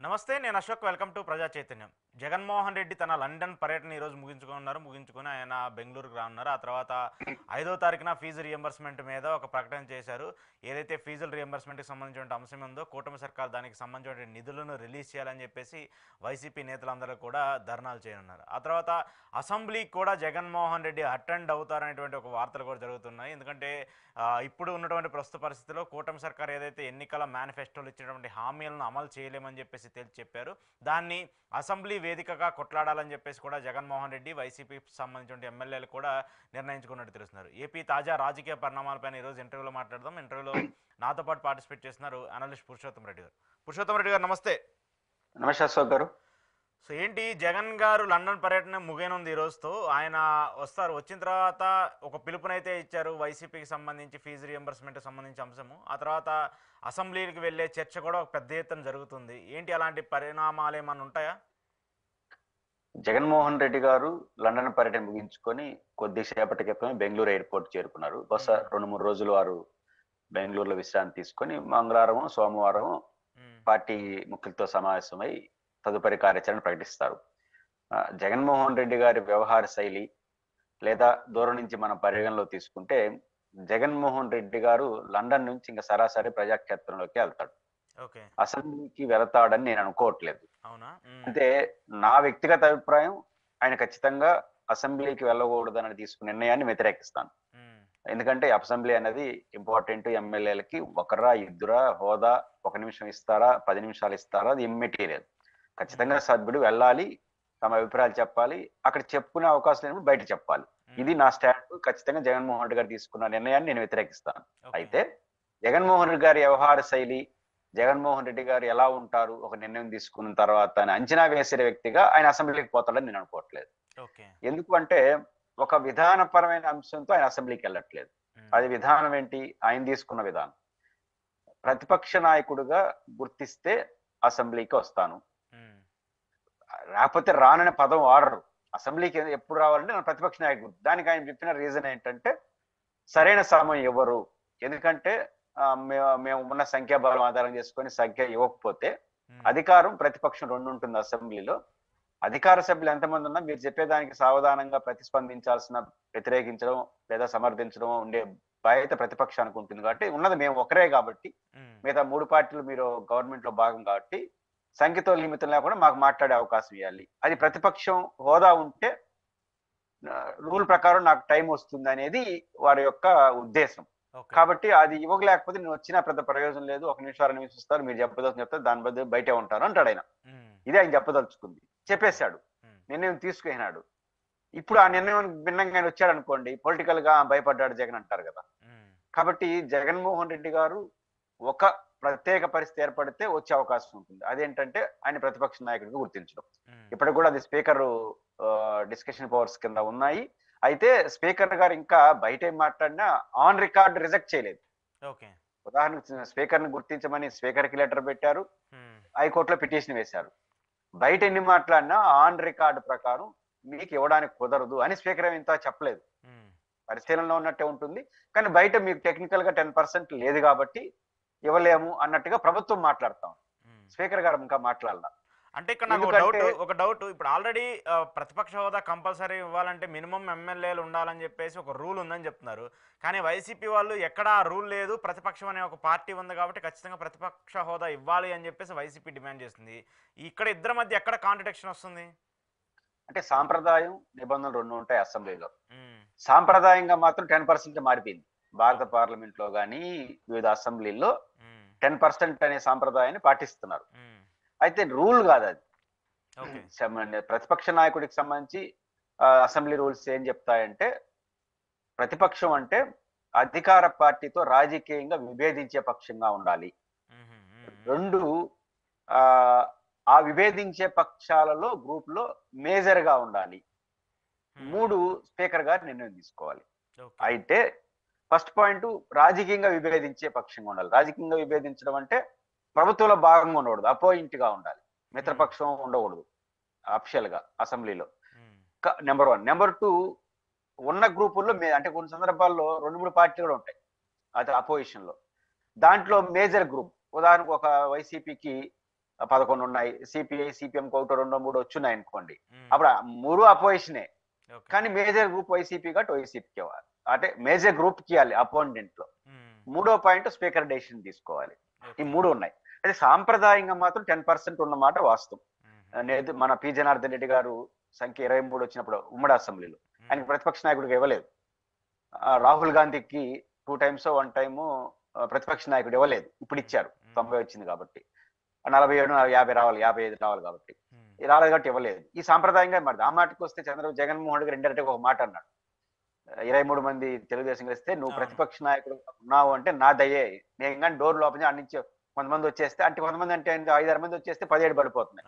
నమస్తే, నేను Ashok. Welcome to ప్రజా చైతన్యం. జగన్మోహన్ రెడ్డి తన లండన్ పర్యటన ఈరోజు ముగించుకుని ఆయన బెంగళూరుకు రానున్నారు. ఆ తర్వాత 5వ తారీఖున ఫీజు రియంబర్స్మెంట్ మీద ఒక ప్రకటన చేశారు. ఏదైతే ఫీజుల రియంబర్స్మెంట్కి సంబంధించిన అంశం ఉందో కూటమి సర్కార్ దానికి సంబంధించిన నిధులను రిలీజ్ చేయాలని చెప్పేసి వైసీపీ నేతలందరూ కూడా ధర్నాలు చేయనున్నారు. ఆ తర్వాత అసెంబ్లీకి కూడా జగన్మోహన్ రెడ్డి అటెండ్ అవుతారనేటువంటి ఒక వార్తలు కూడా జరుగుతున్నాయి. ఎందుకంటే ఇప్పుడు ఉన్నటువంటి ప్రస్తుత పరిస్థితిలో కూటమి సర్కార్ ఏదైతే ఎన్నికల మేనిఫెస్టోలు ఇచ్చినటువంటి హామీలను అమలు చేయలేమని చెప్పేసి తేల్చి చెప్పారు. దాన్ని అసెంబ్లీ వేదికగా కొట్లాడాలని చెప్పేసి కూడా జగన్మోహన్ రెడ్డి వైసీపీకి సంబంధించిన ఎమ్మెల్యేలు కూడా నిర్ణయించుకున్నట్టు తెలుస్తున్నారు. ఏపీ తాజా రాజకీయ పరిణామాలపైన ఈరోజు ఇంటర్వ్యూలో మాట్లాడదాం. ఇంటర్వ్యూలో నాతో పాటు పార్టిసిపేట్ చేస్తున్నారు అనలిస్ట్ పురుషోత్తం రెడ్డి గారు. పురుషోత్తం రెడ్డి గారు, నమస్తే. నమస్తే అశోక్ గారు. సో ఏంటి, జగన్ గారు లండన్ పర్యటన ముగియనుంది ఈ రోజుతో. ఆయన వస్తారు. వచ్చిన తర్వాత ఒక పిలుపునైతే ఇచ్చారు వైసీపీకి సంబంధించి ఫీజు రియంబర్స్మెంట్ సంబంధించి అంశము. ఆ తర్వాత అసెంబ్లీకి వెళ్ళే చర్చ కూడా ఒక పెద్ద ఎత్తున జరుగుతుంది. ఏంటి అలాంటి పరిణామాలు ఏమన్నా ఉంటాయా? జగన్మోహన్ రెడ్డి గారు లండన్ పర్యటన ముగించుకొని కొద్దిసేపటి క్రితమే బెంగళూరు ఎయిర్పోర్ట్ చేరుకున్నారు. బహుశా 2-3 రోజులు వారు బెంగళూరులో విశ్రాంతి తీసుకొని మంగళవారం సోమవారం పార్టీ ముఖ్యులతో సమావేశమై తదుపరి కార్యాచరణ ప్రకటిస్తారు. జగన్మోహన్ రెడ్డి గారి వ్యవహార శైలి లేదా దూరం నుంచి మనం పరిగణలో తీసుకుంటే జగన్మోహన్ రెడ్డి గారు లండన్ నుంచి ఇంకా సరాసరి ప్రజాక్షేత్రంలోకి వెళ్తాడు. అసెంబ్లీకి వెళతాడని నేను అనుకోవట్లేదు. అంటే నా వ్యక్తిగత అభిప్రాయం, ఆయన ఖచ్చితంగా అసెంబ్లీకి వెళ్ళకూడదని తీసుకున్న నిర్ణయాన్ని వ్యతిరేకిస్తాను. ఎందుకంటే అసెంబ్లీ అనేది ఇంపార్టెంట్. ఎమ్మెల్యేలకి ఒకరా ఇద్దరా హోదా 1 నిమిషం ఇస్తారా 10 నిమిషాలు ఇస్తారా అది ఇమ్మెటీరియల్. ఖచ్చితంగా సభ్యుడు వెళ్ళాలి, తమ అభిప్రాయాలు చెప్పాలి, అక్కడ చెప్పుకునే అవకాశం లేనప్పుడు బయట చెప్పాలి. ఇది నా స్టాండ్. ఖచ్చితంగా జగన్మోహన్ రెడ్డి గారు తీసుకున్న నిర్ణయాన్ని నేను వ్యతిరేకిస్తాను. అయితే జగన్మోహన్ రెడ్డి గారి వ్యవహార శైలి, జగన్మోహన్ రెడ్డి గారు ఎలా ఉంటారు ఒక నిర్ణయం తీసుకున్న తర్వాత అని అంచనా వేసే వ్యక్తిగా ఆయన అసెంబ్లీకి పోతాడని నేను అనుకోవట్లేదు. ఎందుకు అంటే ఒక విధానపరమైన అంశంతో ఆయన అసెంబ్లీకి వెళ్ళట్లేదు. అది విధానం ఏంటి? ఆయన తీసుకున్న విధానం. ప్రతిపక్ష నాయకుడిగా గుర్తిస్తే అసెంబ్లీకి వస్తాను, రాకపోతే రాననే పదం వాడరు. అసెంబ్లీకి ఎప్పుడు రావాలంటే నా ప్రతిపక్ష నాయకుడు. దానికి ఆయన చెప్పిన రీజన్ ఏంటంటే సరైన సమయం ఇవ్వరు. ఎందుకంటే మేము ఉన్న సంఖ్యాబలం ఆధారం చేసుకొని సంఖ్య ఇవ్వకపోతే అధికారం ప్రతిపక్షం 2 ఉంటుంది అసెంబ్లీలో. అధికార సభ్యులు ఎంతమంది ఉన్నా మీరు చెప్పేదానికి సావధానంగా ప్రతిస్పందించాల్సిన, వ్యతిరేకించడం లేదా సమర్థించడం ఉండే బాధ్యత ప్రతిపక్షానికి ఉంటుంది. కాబట్టి ఉన్నది మేము ఒకరే కాబట్టి, మిగతా 3 పార్టీలు మీరు గవర్నమెంట్ లో భాగం కాబట్టి సంఖ్యతో నిమిత్తం లేకుండా మాకు మాట్లాడే అవకాశం ఇవ్వాలి. అది ప్రతిపక్షం హోదా ఉంటే రూల్ ప్రకారం నాకు టైం వస్తుంది అనేది వారి యొక్క ఉద్దేశం. కాబట్టి అది ఇవ్వలేకపోతే నేను వచ్చినా పెద్ద ప్రయోజనం లేదు, 1 నిమిషం 2 నిమిషం ఇస్తారు, మీరు చెప్పదలుచుకుని చెప్తారు, దాని బదులు బయటే ఉంటారు అంటాడు ఆయన. ఇది ఆయన చెప్పదలుచుకుంది, చెప్పేశాడు, నిర్ణయం తీసుకున్నాడు. ఇప్పుడు ఆ నిర్ణయం భిన్నంగా ఆయన వచ్చాడు అనుకోండి, పొలిటికల్ గా భయపడ్డాడు జగన్ అంటారు కదా. కాబట్టి జగన్మోహన్ రెడ్డి గారు ఒక ప్రత్యేక పరిస్థితి ఏర్పడితే వచ్చే అవకాశం ఉంటుంది. అదేంటంటే ఆయన ప్రతిపక్ష నాయకుడిగా గుర్తించడం. ఇప్పటికి కూడా అది స్పీకర్ డిస్కషన్ పవర్స్ కింద ఉన్నాయి. అయితే స్పీకర్ గారు ఇంకా బయట ఏం మాట్లాడినా ఆన్ రికార్డ్ రిజెక్ట్ చేయలేదు. ఉదాహరణకు స్పీకర్ ని గుర్తించమని స్పీకర్ కి లెటర్ పెట్టారు, హైకోర్టులో పిటిషన్ వేశారు. బయట ఎన్ని మాట్లాడినా ఆన్ రికార్డు ప్రకారం మీకు ఇవ్వడానికి కుదరదు అని స్పీకర్ ఇంత చెప్పలేదు. పరిశీలనలో ఉన్నట్టే ఉంటుంది, కానీ బయట మీకు టెక్నికల్ గా 10% లేదు కాబట్టి ఇవ్వలేము అన్నట్టుగా ప్రభుత్వం మాట్లాడతాం. స్పీకర్ గారు ఇంకా మాట్లాడాల. అంటే ఇక్కడ నాకు ఒక డౌట్. ఇప్పుడు ఆల్రెడీ ప్రతిపక్ష హోదా కంపల్సరీ ఇవ్వాలంటే మినిమం ఎమ్మెల్యేలు ఉండాలని చెప్పేసి ఒక రూల్ ఉందని చెప్తున్నారు. కానీ వైసీపీ వాళ్ళు ఎక్కడ ఆ రూల్ లేదు, ప్రతిపక్షం అనే ఒక పార్టీ ఉంది కాబట్టి ఖచ్చితంగా ప్రతిపక్ష హోదా ఇవ్వాలి అని చెప్పేసి వైసీపీ డిమాండ్ చేస్తుంది. ఇక్కడ ఇద్దరి మధ్య ఎక్కడ కాంట్రడిక్షన్ వస్తుంది? అంటే సాంప్రదాయం, నిబంధనలు 2 ఉంటాయి అసెంబ్లీలో. సాంప్రదాయంగా మాత్రం 10% మారిపోయింది. భారత పార్లమెంట్ లో కానీ వివిధ అసెంబ్లీల్లో 10% అనే సాంప్రదాయాన్ని పాటిస్తున్నారు. అయితే రూల్ కాదు అది. ప్రతిపక్ష నాయకుడికి సంబంధించి అసెంబ్లీ రూల్స్ ఏం చెప్తాయంటే, ప్రతిపక్షం అంటే అధికార పార్టీతో రాజకీయంగా విభేదించే పక్షంగా ఉండాలి. 2 ఆ విభేదించే పక్షాలలో గ్రూప్ లో మేజర్ గా ఉండాలి. 3 స్పీకర్ గారు నిర్ణయం తీసుకోవాలి. అయితే ఫస్ట్ పాయింట్ రాజకీయంగా విభేదించే పక్షంగా ఉండాలి. రాజకీయంగా విభేదించడం అంటే ప్రభుత్వంలో భాగంగా ఉండకూడదు, అపోయింట్ గా ఉండాలి, మిత్రపక్షం ఉండకూడదు అఫిషియల్ గా అసెంబ్లీలో. నెంబర్ 1. నెంబర్ 2, ఉన్న గ్రూపుల్లో అంటే కొన్ని సందర్భాల్లో 2-3 పార్టీలు కూడా ఉంటాయి అది అపోజిషన్ లో. దాంట్లో మేజర్ గ్రూప్ ఉదాహరణకు ఒక వైసీపీకి 11 ఉన్నాయి, సిపిఐ సిపిఎం ఒకటో 2 3 వచ్చున్నాయి అనుకోండి, అప్పుడు 3 అపోజిషనే. కానీ మేజర్ గ్రూప్ వైసీపీ కాబట్టి వైసీపీకి ఇవ్వాలి, అంటే మేజర్ గ్రూప్ కి ఇవ్వాలి అపోనెంట్ లో. మూడో పాయింట్ స్పీకర్ డెసిషన్ తీసుకోవాలి. ఈ 3 ఉన్నాయి. అయితే సాంప్రదాయంగా మాత్రం 10% ఉన్నమాట వాస్తవం. మన పి జనార్దన్ రెడ్డి గారు సంఖ్య 23 వచ్చినప్పుడు ఉమ్మడి అసెంబ్లీలో ఆయనకి ప్రతిపక్ష నాయకుడికి ఇవ్వలేదు. రాహుల్ గాంధీకి 2 times 1 time ప్రతిపక్ష నాయకుడు ఇవ్వలేదు, ఇప్పుడు ఇచ్చారు 90 వచ్చింది కాబట్టి. 47 50 రావాలి, 55 రావాలి కాబట్టి రాలేదు కాబట్టి ఇవ్వలేదు. ఈ సాంప్రదాయంగా మరి ఆ మాటకు వస్తే జగన్మోహన్ రెడ్డి గారు ఇండైరెక్ట్ ఒక మాట అన్నాడు, 23 మంది తెలుగుదేశం కలిస్తే నువ్వు ప్రతిపక్ష నాయకుడు ఉన్నావు అంటే నా దయే, నేను కానీ డోర్ లోపల నుంచి కొంతమంది వచ్చేస్తే, అంటే కొంతమంది అంటే 5-6 మంది వచ్చేస్తే 17 పడిపోతున్నాయి,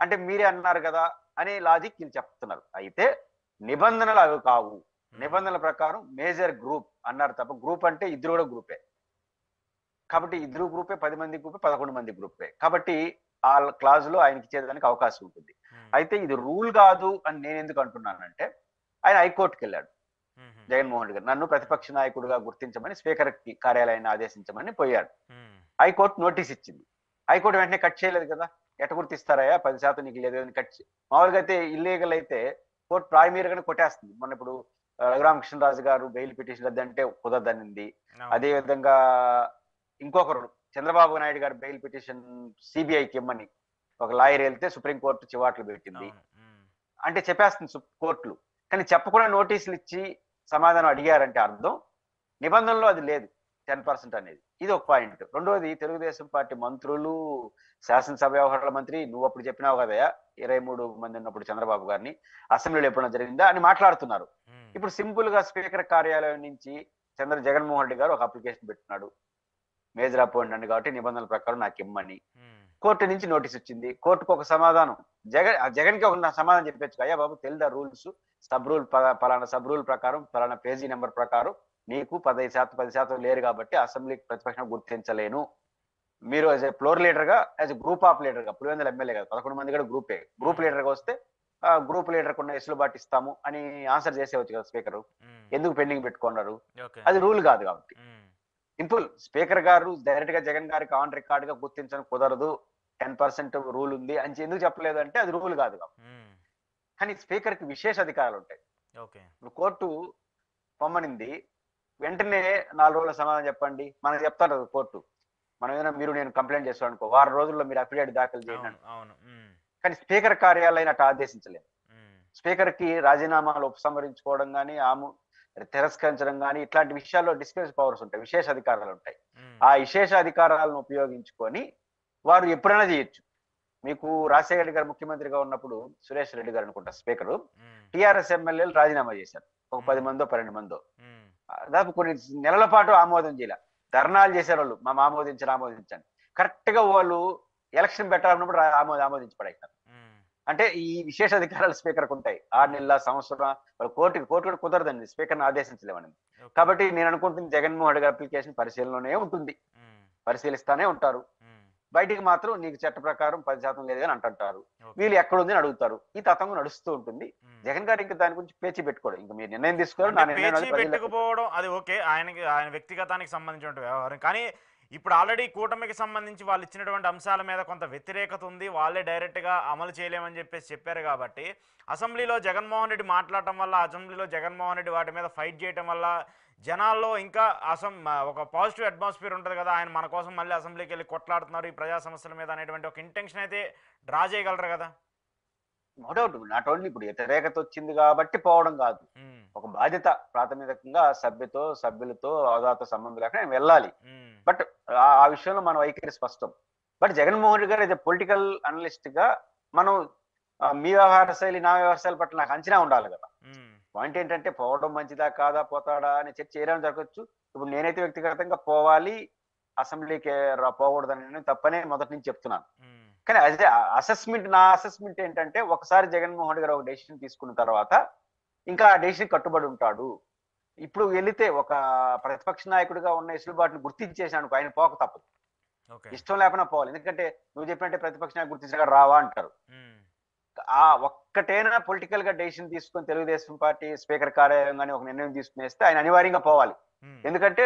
అంటే మీరే అన్నారు కదా అని లాజిక్ వీళ్ళు చెప్తున్నారు. అయితే నిబంధనలు అవి కావు. నిబంధనల ప్రకారం మేజర్ గ్రూప్ అన్నారు తప్ప, గ్రూప్ అంటే ఇద్దరు కూడా గ్రూపే కాబట్టి, ఇద్దరు గ్రూపే, 10 మంది గ్రూపే, 11 మంది గ్రూపే కాబట్టి ఆ క్లాజ్ లో ఆయనకి ఇచ్చేదానికి అవకాశం ఉంటుంది. అయితే ఇది రూల్ కాదు అని నేను ఎందుకు అంటున్నానంటే, ఆయన హైకోర్టుకి వెళ్ళాడు జగన్మోహన్ రెడ్డి గారు, నన్ను ప్రతిపక్ష నాయకుడిగా గుర్తించమని స్పీకర్ కార్యాలయాన్ని ఆదేశించమని పోయాడు. హైకోర్టు నోటీస్ ఇచ్చింది. హైకోర్టు వెంటనే కట్ చేయలేదు కదా, ఎట గుర్తిస్తారయ్యా 10% నీకు లేదు అని కట్. మామూలుగా అయితే ఇల్లీగల్ అయితే కోర్టు ప్రాయమీరుగానే కొట్టేస్తుంది. మొన్న ఇప్పుడు రఘురామకృష్ణరాజు గారు బెయిల్ పిటిషన్ రద్దంటే కుదరదనింది. అదే విధంగా ఇంకొకరు చంద్రబాబు నాయుడు గారు బెయిల్ పిటిషన్ సిబిఐకి ఇమ్మని ఒక లాయర్ వెళ్తే సుప్రీంకోర్టు చివాట్లు పెట్టింది. అంటే చెప్పేస్తుంది కోర్టులు. కానీ చెప్పకుండా నోటీసులు ఇచ్చి సమాధానం అడిగారంటే అర్థం నిబంధనలో అది లేదు 10% అనేది. ఇది ఒక పాయింట్. రెండోది, తెలుగుదేశం పార్టీ మంత్రులు, శాసనసభ వ్యవహారాల మంత్రి, నువ్వు అప్పుడు చెప్పినావు కదా 23 మంది ఉన్నప్పుడు చంద్రబాబు గారిని అసెంబ్లీలో ఎప్పుడైనా జరిగిందా అని మాట్లాడుతున్నారు. ఇప్పుడు సింపుల్ గా స్పీకర్ కార్యాలయం నుంచి జగన్మోహన్ రెడ్డి గారు ఒక అప్లికేషన్ పెట్టున్నాడు, మేజర్ అపాయింట్మెంట్ కాబట్టి నిబంధనల ప్రకారం నాకు ఇమ్మని. కోర్టు నుంచి నోటీస్ వచ్చింది, కోర్టుకు ఒక సమాధానం. జగన్ కి ఒక సమాధానం చెప్పచ్చు, అయ్యా బాబు తెలుదా రూల్స్, సబ్ రూల్ పలానా సబ్ రూల్ ప్రకారం పలానా పేజీ నెంబర్ ప్రకారం నీకు 10% లేరు కాబట్టి అసెంబ్లీకి ప్రతిపక్షం గుర్తించలేను. మీరు యాజ్ ఎ ఫ్లోర్ లీడర్ గా, as a group of leader గా, 300 ఎమ్మెల్యే కదా, 11 మంది కూడా గ్రూపే, గ్రూప్ లీడర్ గా వస్తే గ్రూప్ లీడర్ కున్న వెసులుబాటు ఇస్తాము అని ఆన్సర్ చేసేవచ్చు కదా స్పీకర్. ఎందుకు పెండింగ్ పెట్టుకున్నారు? అది రూల్ కాదు కాబట్టి సింపుల్. స్పీకర్ గారు డైరెక్ట్ గా జగన్ గారికి ఆన్ రికార్డ్ గా గుర్తించడం కుదరదు, 10% రూల్ ఉంది అని ఎందుకు చెప్పలేదు అంటే అది రూల్ కాదు కాబట్టి. కానీ స్పీకర్ కి విశేష అధికారాలు ఉంటాయి. ఇప్పుడు కోర్టు పొమ్మనింది, వెంటనే 4 రోజుల సమాధానం చెప్పండి మనకు చెప్తారు కోర్టు. మనం ఏదైనా మీరు నేను కంప్లైంట్ చేస్తాను అనుకో, 6 రోజుల్లో మీరు అఫిడవిట్ దాఖలు చేయండి. కానీ స్పీకర్ కార్యాలయం అట్లా ఆదేశించలేదు. స్పీకర్ కి రాజీనామాలు ఉపసంహరించుకోవడం కానీ, తిరస్కరించడం కానీ ఇట్లాంటి విషయాల్లో డిస్క్రిప్షన్ పవర్స్ ఉంటాయి, విశేష అధికారాలు ఉంటాయి. ఆ విశేష అధికారాలను ఉపయోగించుకొని వారు ఎప్పుడైనా చేయొచ్చు. మీకు రాజశేఖర రెడ్డి గారు ముఖ్యమంత్రిగా ఉన్నప్పుడు సురేష్ రెడ్డి గారు అనుకుంటా స్పీకర్, టిఆర్ఎస్ ఎమ్మెల్యేలు రాజీనామా చేశారు, ఒక 10 మందో 12 మందో. దాదాపు కొన్ని నెలల పాటు ఆమోదం చేయాల, ధర్నాలు చేసేవాళ్ళు మేము ఆమోదించండి. కరెక్ట్ గా వాళ్ళు ఎలక్షన్ పెట్టాలన్నప్పుడు ఆమోదించి పడేస్తారు. అంటే ఈ విశేష అధికారాలు స్పీకర్కి ఉంటాయి. 6 నెలల, సంవత్సరం కోర్టు కూడా కుదరదండి, స్పీకర్ని ఆదేశించలేమని. కాబట్టి నేను అనుకుంటుంది జగన్మోహన్ రెడ్డి గారి అప్లికేషన్ పరిశీలనలోనే ఉంటుంది, పరిశీలిస్తానే ఉంటారు. బయటికి మాత్రం నీకు చట్ట ప్రకారం 10% లేదు అని అంటుంటారు. వీళ్ళు ఎక్కడుంది అని అడుగుతారు. ఈ తతంగం నడుస్తూ ఉంటుంది. జగన్ గారు ఇంకా దాని గురించి పేచి పెట్టుకోవడం, ఇంకా మీరు నిర్ణయం తీసుకోవడం, పెట్టుకుపోవడం అది ఓకే, ఆయన వ్యక్తిగతానికి సంబంధించిన వ్యవహారం. కానీ ఇప్పుడు ఆల్రెడీ కూటమికి సంబంధించి వాళ్ళు ఇచ్చినటువంటి అంశాల మీద కొంత వ్యతిరేకత ఉంది, వాళ్ళే డైరెక్ట్గా అమలు చేయలేమని చెప్పారు. కాబట్టి అసెంబ్లీలో జగన్మోహన్ రెడ్డి మాట్లాడటం వల్ల, అసెంబ్లీలో జగన్మోహన్ రెడ్డి వాటి మీద ఫైట్ చేయడం వల్ల జనాల్లో ఇంకా ఒక పాజిటివ్ అట్మాస్ఫియర్ ఉంటుంది కదా, ఆయన మన కోసం మళ్ళీ అసెంబ్లీకి వెళ్ళి కొట్లాడుతున్నారు ఈ ప్రజా సమస్యల మీద అనేటువంటి ఒక ఇంటెన్షన్ అయితే డ్రా చేయగలరు కదా. No doubt. నాట్ ఓన్లీ ఇప్పుడు వ్యతిరేకత వచ్చింది కాబట్టి పోవడం కాదు, ఒక బాధ్యత ప్రాథమికంగా సభ్యులతో హోదాతో సంబంధం లేకుండా వెళ్ళాలి. బట్ ఆ విషయంలో మన వైఖరి స్పష్టం. బట్ జగన్మోహన్ రెడ్డి గారు పొలిటికల్ అనలిస్ట్ గా మనం మీ వ్యవహార శైలి నా వ్యవహార శైలి పట్ల నాకు అంచనా ఉండాలి కదా. పాయింట్ ఏంటంటే పోవడం మంచిదా కాదా, పోతాడా అని చర్చ చేయడం జరగచ్చు. ఇప్పుడు నేనైతే వ్యక్తిగతంగా పోవాలి, అసెంబ్లీకి పోకూడదని తప్పనే మొదటి నుంచి చెప్తున్నాను. కానీ అదే నా అసెస్మెంట్ ఏంటంటే, ఒకసారి జగన్మోహన్ రెడ్డి గారు ఒక డెసిషన్ తీసుకున్న తర్వాత ఇంకా ఆ డెసిషన్ కట్టుబడి ఉంటాడు. ఇప్పుడు వెళితే ఒక ప్రతిపక్ష నాయకుడిగా ఉన్న వెసులుబాటును గుర్తించేసాను, ఆయన పోక తప్పదు, ఇష్టం లేకపోయినా పోవాలి. ఎందుకంటే నువ్వు చెప్పినట్టే ప్రతిపక్ష నాయకుడు గుర్తించగా రావా అంటారు. ఆ ఒక్కటైనా పొలిటికల్ గా డెసిషన్ తీసుకొని తెలుగుదేశం పార్టీ స్పీకర్ కార్యాలయం కానీ ఒక నిర్ణయం తీసుకునేస్తే ఆయన అనివార్యంగా పోవాలి. ఎందుకంటే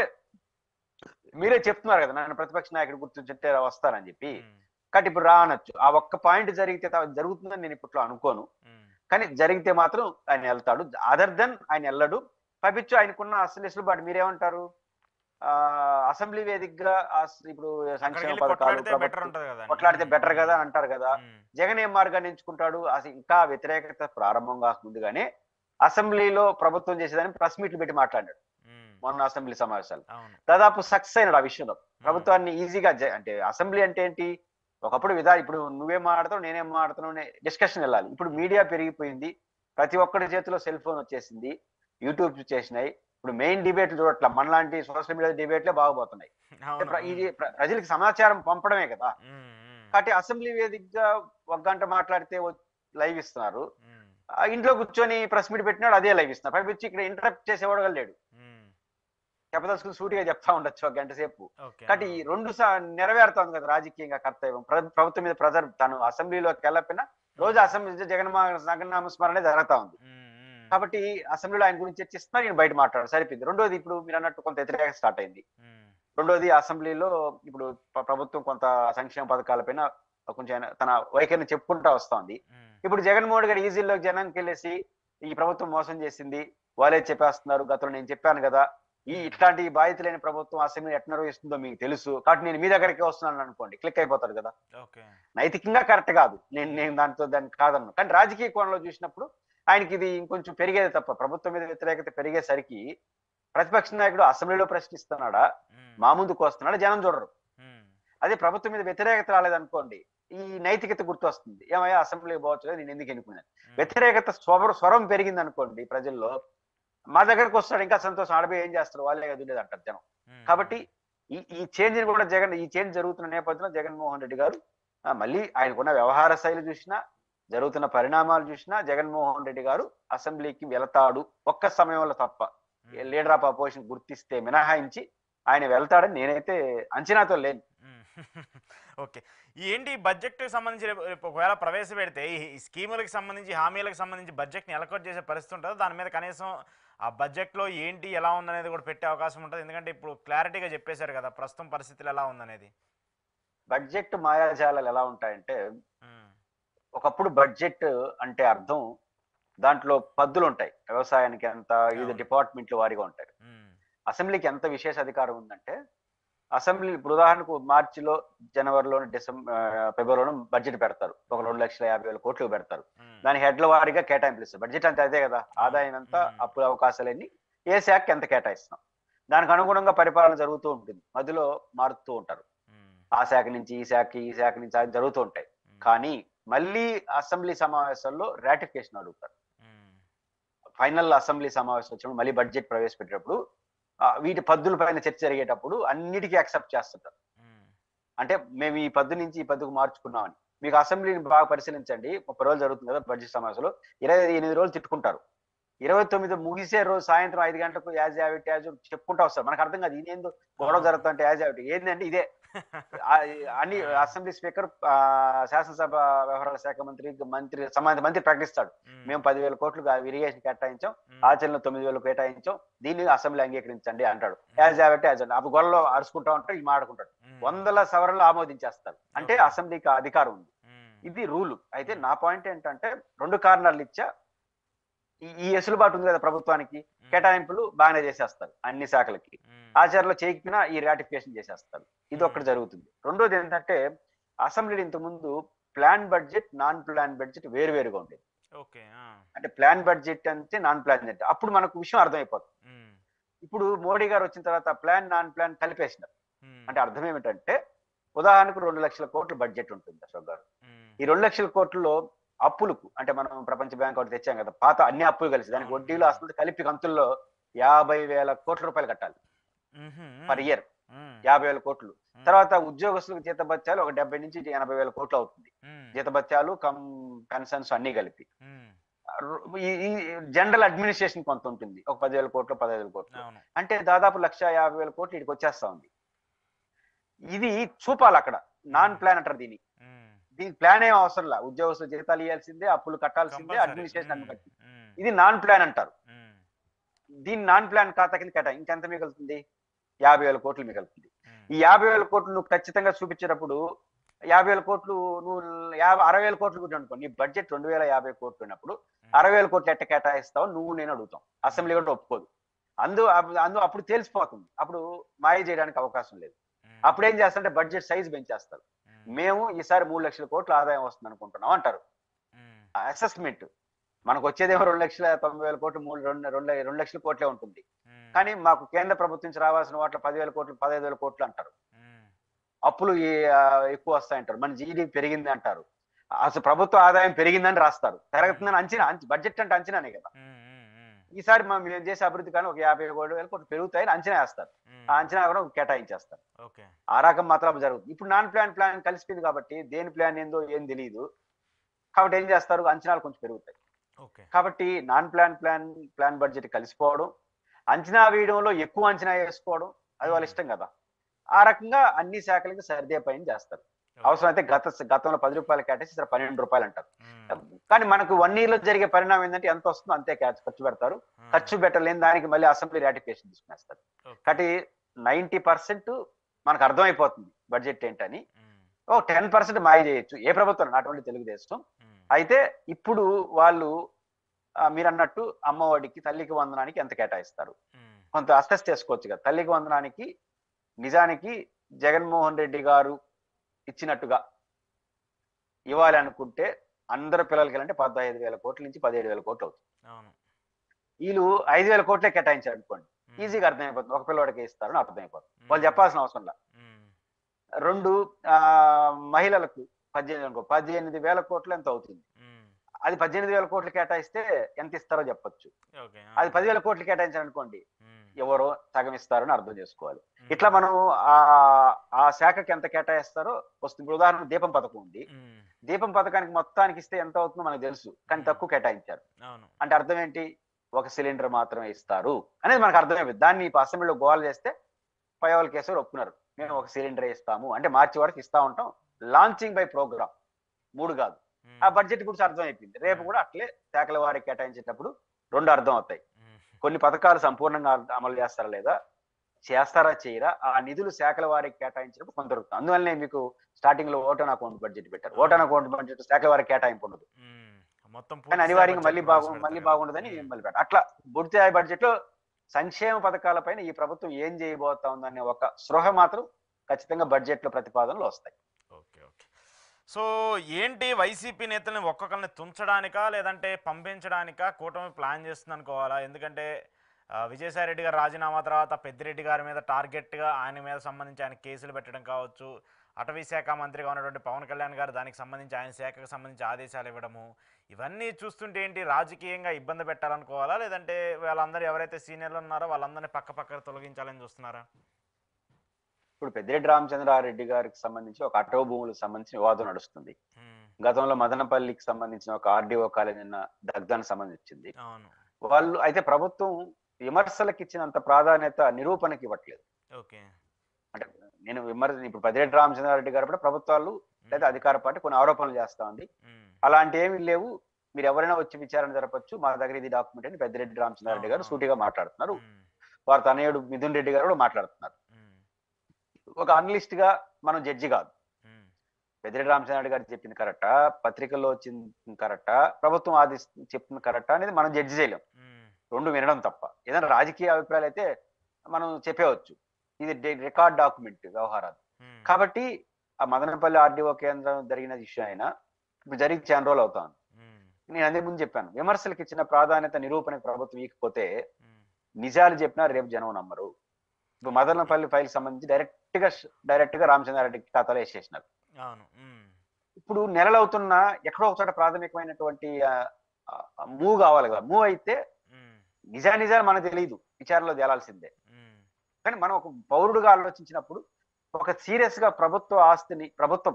మీరే చెప్తున్నారు కదా నన్ను ప్రతిపక్ష నాయకుడు గుర్తుంటే వస్తానని చెప్పి. ఉమ్, కాబట్టి ఇప్పుడు రా అనొచ్చు. ఆ ఒక్క పాయింట్ జరిగితే జరుగుతుందని నేను ఇప్పట్లో అనుకోను. ఉమ్, కానీ జరిగితే మాత్రం ఆయన వెళ్తాడు. అదర్ దెన్ ఆయన వెళ్ళడు. పైపించు ఆయనకున్న అసలు వెసులుబాటు మీరేమంటారు? అసెంబ్లీ వేదికగా ఇప్పుడు అక్కడికి సంక్షేమ వెళ్ళి పథకాలు కొట్లాడితే బెటర్ ప్రభుత్వం ఉంటది కదా. కొట్లాడితే బెటర్ కదా అని అంటారు కదా. ఉమ్, జగన్ ఏం మార్గాన్ని ఎంచుకుంటాడు? అసలు ఇంకా వ్యతిరేకత ప్రారంభం కాకముందుగానే అసెంబ్లీలో ప్రభుత్వం చేసేదాన్ని ప్రెస్ మీట్లు పెట్టి మాట్లాడాడు ఉమ్, మొన్న అసెంబ్లీ సమావేశాలు. అవును. దాదాపు సక్సెస్ అయినాడు ఆ విషయంలో. ప్రభుత్వాన్ని ఈజీగా అంటే అసెంబ్లీ అంటే ఏంటి, ఒకప్పుడు ఇప్పుడు నువ్వేం మాట్లాడతావు నేనేం మాట్లాడుతున్నావు డిస్కషన్ వెళ్ళాలి. ఇప్పుడు మీడియా పెరిగిపోయింది, ప్రతి ఒక్కరి చేతిలో సెల్ ఫోన్ వచ్చేసింది, యూట్యూబ్ చేసినాయి. ఇప్పుడు మెయిన్ డిబేట్లు చూడట్లా, మనలాంటి సోషల్ మీడియా డిబేట్లే బాగుపోతున్నాయి. అవును. ఇది ప్రజలకు సమాచారం పంపడమే కదా. ఉమ్, ఉమ్, కాబట్టి అసెంబ్లీ వేదికగా 1 గంట మాట్లాడితే లైవ్ ఇస్తున్నారు. ఉమ్, ఇంట్లో కూర్చొని ప్రెస్ మీట్ పెట్టినాడు, అదే లైవ్ ఇస్తున్నారు. పైపించి ఇక్కడ ఇంటరప్ట్ చేసేవాడు లేడు. ఉమ్, చెప్పదలుచుకుని సూటిగా చెప్తా ఉండొచ్చు 1 గంట సేపు. ఓకే. కాబట్టి ఈ రెండు నెరవేరుతోంది కదా రాజకీయంగా కర్తవ్యం. ప్రభుత్వం మీద ప్రెజర్, తను అసెంబ్లీలోకి వెళ్ళకపోయినా రోజు అసెంబ్లీ జగన్నామ స్మరణ జరుగుతా ఉంది. ఉమ్, ఉమ్, కాబట్టి అసెంబ్లీలో ఆయన గురించి చర్చిస్తున్నారు, నేను బయట మాట్లాడారు, సరిపోయింది. రెండోది, ఇప్పుడు మీరు అన్నట్టు కొంత వ్యతిరేకత స్టార్ట్ అయింది. ఉమ్, రెండోది, అసెంబ్లీలో ఇప్పుడు ప్రభుత్వం కొంత సంక్షేమ పథకాలపైన కొంచెం తన వైఖరిని చెప్పుకుంటా వస్తోంది. ఉమ్, ఇప్పుడు జగన్మోహన్ గారు ఈజీలో జనానికి వెళ్ళేసి ఈ ప్రభుత్వం మోసం చేసింది, వాళ్ళే చెప్పేస్తున్నారు, గతంలో నేను చెప్పాను కదా, ఇట్లాంటి బాధ్యత లేని ప్రభుత్వం అసెంబ్లీ ఎట్లా నిర్వహిస్తుందో మీకు తెలుసు, కాబట్టి నేను మీ దగ్గరికి వస్తున్నాను అనుకోండి, క్లిక్ అయిపోతాడు కదా. ఓకే. నైతికంగా కరెక్ట్ కాదు, నేను దాన్ని కాదన్ను. కానీ రాజకీయ కోణంలో చూసినప్పుడు ఆయనకి ఇది ఇంకొంచెం పెరిగేది తప్ప. ప్రభుత్వం మీద వ్యతిరేకత పెరిగేసరికి ప్రతిపక్ష నాయకుడు అసెంబ్లీలో ప్రశ్నిస్తున్నాడా, ఉమ్, మా ముందుకు వస్తున్నాడా, జనం చూడరు. ఉమ్, అదే ప్రభుత్వం మీద వ్యతిరేకత రాలేదనుకోండి, ఈ నైతికత గుర్తొస్తుంది, ఏమయ్యా అసెంబ్లీకి పోవచ్చు కదా, నేను ఎందుకు ఎన్నుకున్నాను. వ్యతిరేకత స్వరం పెరిగింది అనుకోండి ప్రజల్లో, మా దగ్గరకు వస్తాడు, ఇంకా సంతోషం, ఆడబోయి ఏం చేస్తారు, వాళ్ళే ఎదులేదు అంటారు జనం. ఉమ్, కాబట్టి ఈ చేంజ్ కూడా ఈ చేంజ్ జరుగుతున్న నేపథ్యంలో జగన్మోహన్ రెడ్డి గారు మళ్ళీ ఆయనకున్న వ్యవహార శైలి చూసినా, జరుగుతున్న పరిణామాలు చూసినా, జగన్మోహన్ రెడ్డి గారు అసెంబ్లీకి వెళతాడు. ఒక్క సమయంలో తప్ప లీడర్ ఆఫ్ అపోజిషన్ గుర్తిస్తే మినహాయించి ఆయన వెళ్తాడని నేనైతే అంచనాతో లేను. ఓకే. ఏంటి బడ్జెట్ సంబంధించి రేపు ఒకవేళ ప్రవేశపెడితే ఈ స్కీములకు సంబంధించి, హామీలకు సంబంధించి బడ్జెట్ని ఎలకోట్ చేసే పరిస్థితి ఉంటుందో, దాని మీద కనీసం ఆ బడ్జెట్లో ఏంటి ఎలా ఉందనేది కూడా పెట్టే అవకాశం ఉంటుంది. ఎందుకంటే ఇప్పుడు క్లారిటీగా చెప్పేశారు కదా ప్రస్తుతం పరిస్థితులు ఎలా ఉందనేది. బడ్జెట్ మాయాజాలాలు ఎలా ఉంటాయంటే, ఒకప్పుడు బడ్జెట్ అంటే అర్థం దాంట్లో పద్దులు ఉంటాయి, వ్యవసాయానికి ఎంత, వివిధ డిపార్ట్మెంట్ల వారిగా ఉంటాయి. అసెంబ్లీకి ఎంత విశేష అధికారం ఉందంటే, అసెంబ్లీ ఇప్పుడు ఉదాహరణకు మార్చిలో, జనవరిలోను, ఫిబ్రవరిలోను బడ్జెట్ పెడతారు, ఒక 2,50,000 కోట్లు పెడతారు. దాని హెడ్ల వారీగా కేటాయింపులు ఇస్తారు. బడ్జెట్ అంటే అదే కదా, ఆదాయం ఎంత, అప్పుల అవకాశాలన్నీ, ఏ శాఖకి ఎంత కేటాయిస్తున్నాం, దానికి అనుగుణంగా పరిపాలన జరుగుతూ ఉంటుంది. మధ్యలో మారుతూ ఉంటారు, ఆ శాఖ నుంచి ఈ శాఖ నుంచి అది జరుగుతూ ఉంటాయి. కానీ మళ్ళీ అసెంబ్లీ సమావేశాల్లో రాటిఫికేషన్ అడుగుతారు. ఫైనల్ అసెంబ్లీ సమావేశం వచ్చినప్పుడు, మళ్ళీ బడ్జెట్ ప్రవేశపెట్టినప్పుడు, వీటి పద్దుల పైన చర్చ జరిగేటప్పుడు అన్నిటికీ యాక్సెప్ట్ చేస్తుంటారు. అంటే మేము ఈ పద్దు నుంచి ఈ పద్దుకు మార్చుకున్నామని. మీకు అసెంబ్లీని బాగా పరిశీలించండి, 30 రోజులు జరుగుతుంది కదా బడ్జెట్ సమావేశంలో, 28 రోజులు తిట్టుకుంటారు. 29 ముగిసే రోజు సాయంత్రం 5 గంటలకు యాజ్ చెప్పుకుంటా వస్తారు. మనకు అర్థం కాదు, ఇదేందో గొడవ జరుగుతుంటే యాజ్ ఏంటంటే ఇదే. అన్ని అసెంబ్లీ స్పీకర్, శాసనసభ వ్యవహారాల శాఖ మంత్రి సంబంధిత మంత్రి ప్రకటిస్తాడు, మేము 10,000 కోట్లు ఇరిగేషన్ కేటాయించాం, ఆచరణలో 9,000 కేటాయించాం, దీన్ని అసెంబ్లీ అంగీకరించండి అంటాడు. యాజ్ అప్పుడు గొడవలో అరుచుకుంటా ఉంటాడు, ఇది మాట్లాడుకుంటాడు, 100 సవరణలు ఆమోదించేస్తారు. అంటే అసెంబ్లీకి అధికారం ఉంది, ఇది రూలు. అయితే నా పాయింట్ ఏంటంటే, 2 కారణాలు ఇచ్చా, ఈ వెసులుబాటు ఉంది కదా ప్రభుత్వానికి, కేటాయింపులు బాగానే చేసేస్తారు అన్ని శాఖలకి, ఆచరణలో చేయకపోయినా ఈ రాటిఫికేషన్ చేసేస్తారు. ఇది ఒక్కటి జరుగుతుంది. రెండోది ఏంటంటే, అసెంబ్లీలో ఇంతకుముందు plan budget, non plan budget వేరువేరుగా ఉండేది. అంటే ప్లాన్ బడ్జెట్ అంటే నాన్ ప్లాన్ బడ్జెట్, అప్పుడు మనకు విషయం అర్థమైపోతుంది. ఇప్పుడు మోడీ గారు వచ్చిన తర్వాత ప్లాన్ నాన్ ప్లాన్ కలిపేసినారు. అంటే అర్థం ఏమిటంటే, ఉదాహరణకు 2,00,000 కోట్ల బడ్జెట్ ఉంటుంది అశోక్ గారు. ఈ 2,00,000 కోట్లలో అప్పులకు, అంటే మనం ప్రపంచ బ్యాంక్ ఒకటి తెచ్చాం కదా, పాత అన్ని అప్పులు కలిసి, దానికి వడ్డీలు అసలు కలిపి కంతుల్లో 50,000 కోట్ల రూపాయలు కట్టాలి పర్ ఇయర్, 50,000 కోట్లు. తర్వాత ఉద్యోగస్తులకు జీతభత్యాలు ఒక 70 నుంచి 80,000 కోట్లు అవుతుంది, జీతభత్యాలు పెన్షన్స్ అన్ని కలిపి. ఈ జనరల్ అడ్మినిస్ట్రేషన్ కొంత ఉంటుంది, ఒక 10,000 కోట్లు, 15,000 కోట్లు, అంటే దాదాపు 1,50,000 కోట్లు ఇక్కడికి వచ్చేస్తా ఉంది. ఇది చూపాలి అక్కడ, నాన్ ప్లాన్ అంటారు దీనికి ప్లాన్ ఏం అవసరం లా, ఉద్యోగస్తులు జీతాలు ఇవ్వాల్సిందే, అప్పులు కట్టాల్సిందే, అడ్మినిస్ట్రేషన్ అన్ని కట్టి, ఇది నాన్ ప్లాన్ అంటారు. దీన్ని నాన్ ప్లాన్ ఖాతా కింద కేటా ఇంకెంత మిగులుతుంది, 50,000 కోట్లు మిగులుతుంది. ఈ 50,000 కోట్లు నువ్వు ఖచ్చితంగా చూపించేటప్పుడు 50,000 కోట్లు నువ్వు 60,000 కోట్లు కూడా అనుకో, నీ బడ్జెట్ 2,050 కోట్లు ఉన్నప్పుడు 60,000 కోట్లు ఎట్ట కేటాయిస్తావు నువ్వు నేను అడుగుతాం. అసెంబ్లీ కూడా ఒప్పుకోదు. అప్పుడు తెలిసిపోతుంది. అప్పుడు మాయ చేయడానికి అవకాశం లేదు. అప్పుడు ఏం చేస్తారంటే బడ్జెట్ సైజ్ పెంచేస్తారు. మేము ఈసారి 3 లక్షల కోట్ల ఆదాయం వస్తుంది అనుకుంటున్నాం అంటారు. అసెస్మెంట్ మనకు వచ్చేదేమో 2,90,000 కోట్లు 2 లక్షల కోట్లే ఉంటుంది. కానీ మాకు కేంద్ర ప్రభుత్వం నుంచి రావాల్సిన వాటిలో 10,000 కోట్లు 15,000 కోట్లు అంటారు. అప్పులు ఎక్కువ వస్తాయంటారు. మన జీడీపీ పెరిగింది అంటారు. అసలు ప్రభుత్వ ఆదాయం పెరిగిందని రాస్తారు. పెరుగుతుందని అంచనా. బడ్జెట్ అంటే అంచనానే కదా. ఈసారి మేము చేసే అభివృద్ధి కానీ ఒక 50,000 కోట్లు పెరుగుతాయని అంచనా వేస్తారు. ఆ అంచనా కూడా కేటాయించేస్తారు. ఆ రకం మాత్రం జరుగుతుంది. ఇప్పుడు నాన్ ప్లాన్ కలిసిపోయింది కాబట్టి దేని ప్లాన్ ఏందో ఏం తెలియదు. కాబట్టి ఏం చేస్తారు, అంచనాలు కొంచెం పెరుగుతాయి. కాబట్టి నాన్ ప్లాన్ బడ్జెట్ కలిసిపోవడం, అంచనా వేయడంలో ఎక్కువ అంచనా వేసుకోవడం అది వాళ్ళ ఇష్టం కదా. ఆ రకంగా అన్ని శాఖలకి సర్దే పైన చేస్తారు. అవసరమైతే గతంలో 10 రూపాయలు కేటాయిస్తే ఇక్కడ 12 రూపాయలు అంటారు. కానీ మనకు 1 year లో జరిగే పరిణామం ఏంటంటే ఎంత వస్తుందో అంతే ఖర్చు పెడతారు. ఖర్చు పెట్టలేని దానికి మళ్ళీ అసెంబ్లీ రాటిఫికేషన్ తీసుకునేస్తారు. కాబట్టి 90% మనకు అర్థమైపోతుంది బడ్జెట్ ఏంటని. 10% మాయ చేయొచ్చు ఏ ప్రభుత్వం, అటువంటి తెలుగుదేశం. అయితే ఇప్పుడు వాళ్ళు మీరు అన్నట్టు అమ్మఒడికి తల్లికి వందనానికి ఎంత కేటాయిస్తారు కొంత అసెస్ చేసుకోవచ్చు కదా. తల్లికి వందనానికి నిజానికి జగన్మోహన్ రెడ్డి గారు ఇచ్చినట్టుగా ఇవ్వాలి అనుకుంటే అందరు పిల్లలకి వెళ్ళంటే 15,000 కోట్ల నుంచి 17,000 కోట్లు అవుతుంది. వీళ్ళు 5,000 కోట్లే కేటాయించారు అనుకోండి, ఈజీగా అర్థమైపోతుంది. ఒక పిల్లవాడికి ఇస్తారని అర్థమైపోతుంది. వాళ్ళు చెప్పాల్సిన అవసరం లేదు. 2 మహిళలకు 18,000 కోట్లు ఎంత అవుతుంది. అది 18,000 కోట్లు కేటాయిస్తే ఎంత ఇస్తారో చెప్పొచ్చు. అది 10,000 కోట్లు కేటాయించారనుకోండి ఎవరో సగం ఇస్తారని అర్థం చేసుకోవాలి. ఇట్లా మనం ఆ శాఖకి ఎంత కేటాయిస్తారో వస్తుంది. ఉదాహరణ దీపం పథకం ఉంది. దీపం పథకానికి మొత్తానికి ఇస్తే ఎంత అవుతుందో మనకు తెలుసు, కానీ తక్కువ కేటాయించారు. అంటే అర్థం ఏంటి, ఒక సిలిండర్ మాత్రమే ఇస్తారు అనేది మనకు అర్థమైపోయింది. దాన్ని అసెంబ్లీలో గోల్ చేస్తే పైవాళ్ళ కేసు ఒప్పుకున్నారు, మేము ఒక సిలిండర్ ఇస్తాము అంటే మార్చి వరకు ఇస్తా ఉంటాం. లాంచింగ్ బై ప్రోగ్రామ్ 3 కాదు. ఆ బడ్జెట్ గురించి అర్థం అయిపోయింది. రేపు కూడా అట్లే శాఖల వారికి కేటాయించేటప్పుడు 2 అర్థం అవుతాయి. కొన్ని పథకాలు సంపూర్ణంగా అమలు చేస్తారా లేదా, చేస్తారా చేయరా, ఆ నిధులు శాఖల వారికి కేటాయించినప్పుడు కొంత దొరుకుతుంది. అందువల్లనే మీకు స్టార్టింగ్ లో ఓటాన్ అకౌంట్ బడ్జెట్ పెట్టారు. ఓటాన్ అకౌంట్ బడ్జెట్ శాఖల వారికి కేటాయింపు ఉండదు, కానీ అనివార్యంగా మళ్ళీ బాగుండదని మళ్ళీ పెట్టారు. అట్లా పూర్తి బడ్జెట్ లో సంక్షేమ పథకాలపైన ఈ ప్రభుత్వం ఏం చేయబోతా ఉందనే ఒక స్పృహ మాత్రం ఖచ్చితంగా బడ్జెట్ లో ప్రతిపాదనలు వస్తాయి. సో ఏంటి, వైసీపీ నేతల్ని ఒక్కొక్కరిని తుంచడానికా లేదంటే పంపించడానికా కూటమి ప్లాన్ చేస్తుంది అనుకోవాలా? ఎందుకంటే విజయసాయి రెడ్డి గారు రాజీనామా తర్వాత పెద్దిరెడ్డి గారి మీద టార్గెట్గా ఆయన మీద సంబంధించి ఆయన కేసులు పెట్టడం కావచ్చు, అటవీ శాఖ మంత్రిగా ఉన్నటువంటి పవన్ కళ్యాణ్ గారు దానికి సంబంధించి ఆయన శాఖకు సంబంధించి ఆదేశాలు ఇవ్వడము, ఇవన్నీ చూస్తుంటే ఏంటి, రాజకీయంగా ఇబ్బంది పెట్టాలనుకోవాలా లేదంటే వాళ్ళందరూ ఎవరైతే సీనియర్లు ఉన్నారో వాళ్ళందరినీ పక్క తొలగించాలని చూస్తున్నారా? ఇప్పుడు పెద్దిరెడ్డి రామచంద్రారెడ్డి గారికి సంబంధించి ఒక అటవ భూములకు సంబంధించిన వివాదం నడుస్తుంది. గతంలో మదనపల్లికి సంబంధించిన ఒక ఆర్డీఓ కాలేజ్ దగ్ధానికి సంబంధించింది. వాళ్ళు అయితే ప్రభుత్వం విమర్శలకు ఇచ్చినంత ప్రాధాన్యత నిరూపణకి ఇవ్వట్లేదు. అంటే నేను ఇప్పుడు పెద్దిరెడ్డి రామచంద్రారెడ్డి గారు కూడా ప్రభుత్వాలు లేదా అధికార పార్టీ కొన్ని ఆరోపణలు చేస్తా ఉంది. అలాంటి ఏమీ లేవు, మీరు ఎవరైనా వచ్చి విచారణ జరపచ్చు, మా దగ్గర ఇది డాక్యుమెంట్ అని పెద్దిరెడ్డి రామచంద్రారెడ్డి గారు సూటిగా మాట్లాడుతున్నారు. వారి తనయుడు మిథున్ రెడ్డి గారు కూడా మాట్లాడుతున్నారు. ఒక అనలిస్ట్ గా మనం జడ్జి కాదు. పెద్దిరెడ్డి రామచంద్రారెడ్డి గారు చెప్పింది కరెక్టా, పత్రికల్లో వచ్చింది కరెక్టా, ప్రభుత్వం చెప్తుంది కరెక్టా అనేది మనం జడ్జి చేయలేం. 2 వినడం తప్ప. ఏదైనా రాజకీయ అభిప్రాయాలు అయితే మనం చెప్పవచ్చు, ఇది రికార్డ్ డాక్యుమెంట్ వ్యవహారాలు. కాబట్టి ఆ మదనపల్లి ఆర్డీఓ కేంద్రం జరిగిన విషయం అయినా ఇప్పుడు జరిగి చాలా రోజులు అవుతాను. నేను అందరి ముందు చెప్పాను, విమర్శలకు ఇచ్చిన ప్రాధాన్యత నిరూపణకు ప్రభుత్వం ఇకపోతే నిజాలు చెప్పినా రేపు జనం నమ్మరు. ఇప్పుడు మదనపల్లి ఫైల్ సంబంధించి డైరెక్ట్ గా రామచంద్రారెడ్డి ఖాతాలో వేసేసినారు. ఇప్పుడు నెలలు అవుతున్నా ఎక్కడో ఒక చోట ప్రాథమికమైనటువంటి మూవ్ కావాలి కదా. మూవ్ అయితే నిజాలు మనకు తెలియదు, విచారణలో తేలాల్సిందే. కానీ మనం ఒక పౌరుడుగా ఆలోచించినప్పుడు ఒక సీరియస్ గా ప్రభుత్వ ఆస్తిని, ప్రభుత్వ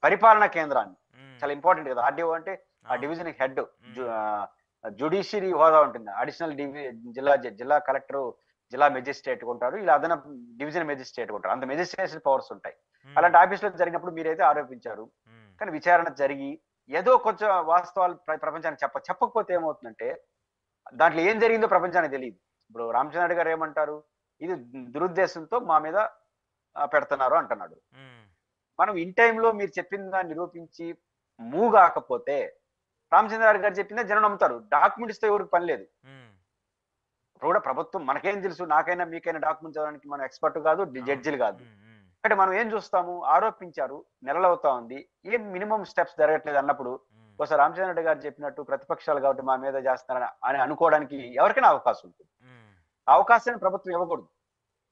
పరిపాలనా కేంద్రాన్ని, చాలా ఇంపార్టెంట్ కదా. ఆర్డీఓ అంటే ఆ డివిజన్ హెడ్, జ్యుడిషియరీ హోదా ఉంటుంది. అడిషనల్ జిల్లా కలెక్టర్, జిల్లా మెజిస్ట్రేట్ ఉంటారు, ఇలా అదనపు డివిజన్ మెజిస్ట్రేట్ ఉంటారు. అంత మెజిస్ట్రేషన్ పవర్స్ ఉంటాయి. అలాంటి ఆఫీసులో జరిగినప్పుడు మీరైతే ఆరోపించారు, కానీ విచారణ జరిగి ఏదో కొంచెం వాస్తవాలు ప్రపంచానికి చెప్పకపోతే ఏమవుతుందంటే దాంట్లో ఏం జరిగిందో ప్రపంచానికి తెలియదు. ఇప్పుడు రామచంద్ర గారు ఏమంటారు, ఇది దురుద్దేశంతో మా మీద పెడుతున్నారు అంటున్నాడు. ఉమ్, మనం ఇన్ టైంలో మీరు చెప్పిన దాన్ని నిరూపించి మూవ్ కాకపోతే రామచంద్రారెడ్డి గారు చెప్పిందే జనం నమ్ముతారు. డాక్యుమెంట్స్ తో ఎవరికి పని లేదు. ఉమ్, ఇప్పుడు కూడా ప్రభుత్వం మనకేం తెలుసు, నాకైనా మీకైనా డాక్యుమెంట్స్ చదవడానికి మనం ఎక్స్పర్ట్ కాదు, అవును. జడ్జిలు కాదు. ఉమ్, ఉమ్, అంటే మనం ఏం చూస్తాము, ఆరోపించారు, నెలలవుతా ఉంది, ఏం మినిమం స్టెప్స్ జరగట్లేదు అన్నప్పుడు ఉమ్, ఒకసారి రామచంద్ర గారు చెప్పినట్టు ప్రతిపక్షాలు కాబట్టి మా మీద చేస్తున్నారని అని అనుకోవడానికి ఎవరికైనా అవకాశం ఉంటుంది. ఉమ్, ఆ అవకాశాన్ని ప్రభుత్వం ఇవ్వకూడదు.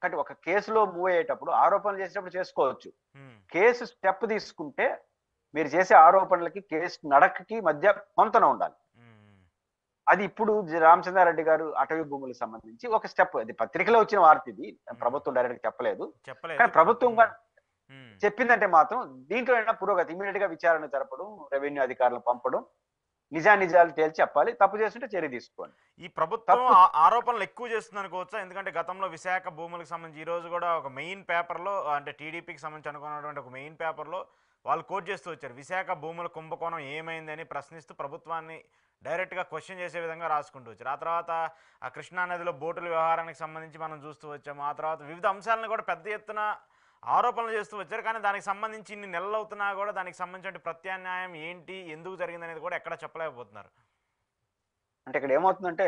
కాబట్టి ఒక కేసులో మూవ్ అయ్యేటప్పుడు ఆరోపణలు చేసేటప్పుడు చేసుకోవచ్చు. ఉమ్, కేసు స్టెప్ తీసుకుంటే మీరు చేసే ఆరోపణలకి కేసు నడకకి మధ్య పొంతన ఉండాలి. ఉమ్, అది ఇప్పుడు రామచంద్రారెడ్డి గారు అటవీ భూములకు సంబంధించి ఒక స్టెప్, అది పత్రికలో వచ్చిన వార్త, ఇది ప్రభుత్వం డైరెక్ట్ చెప్పలేదు. చెప్పలేదు. కానీ ప్రభుత్వం ఉమ్, చెప్పిందంటే మాత్రం దీంట్లో అయినా పురోగతి, ఇమీడియట్ గా విచారణ జరపడం, రెవెన్యూ అధికారులను పంపడం, నిజానిజాలు తేల్చి చెప్పాలి, తప్పు చేస్తుంటే చర్య తీసుకోండి. ఈ ప్రభుత్వం తప్పు ఆరోపణలు ఎక్కువ చేస్తుంది అనుకోవచ్చా? ఎందుకంటే గతంలో విశాఖ భూములకు సంబంధించి ఈ రోజు కూడా ఒక మెయిన్ పేపర్లో, అంటే టీడీపీకి సంబంధించి అనుకున్నటువంటి ఒక మెయిన్ పేపర్లో వాళ్ళు కోట్ చేస్తూ వచ్చారు. విశాఖ భూముల కుంభకోణం ఏమైందని ప్రశ్నిస్తూ ప్రభుత్వాన్ని డైరెక్ట్గా క్వశ్చన్ చేసే విధంగా రాసుకుంటూ వచ్చారు. ఆ తర్వాత ఆ కృష్ణానదిలో బోటుల వ్యవహారానికి సంబంధించి మనం చూస్తూ వచ్చాము. ఆ తర్వాత వివిధ అంశాలను కూడా పెద్ద ఎత్తున ఆరోపణలు చేస్తూ వచ్చారు. కానీ దానికి సంబంధించి ఇన్ని నెలలు అవుతున్నా కూడా దానికి సంబంధించిన ప్రత్యామ్నాయం ఏంటి, ఎందుకు జరిగింది అనేది కూడా ఎక్కడ చెప్పలేకపోతున్నారు. అంటే ఇక్కడ ఏమవుతుందంటే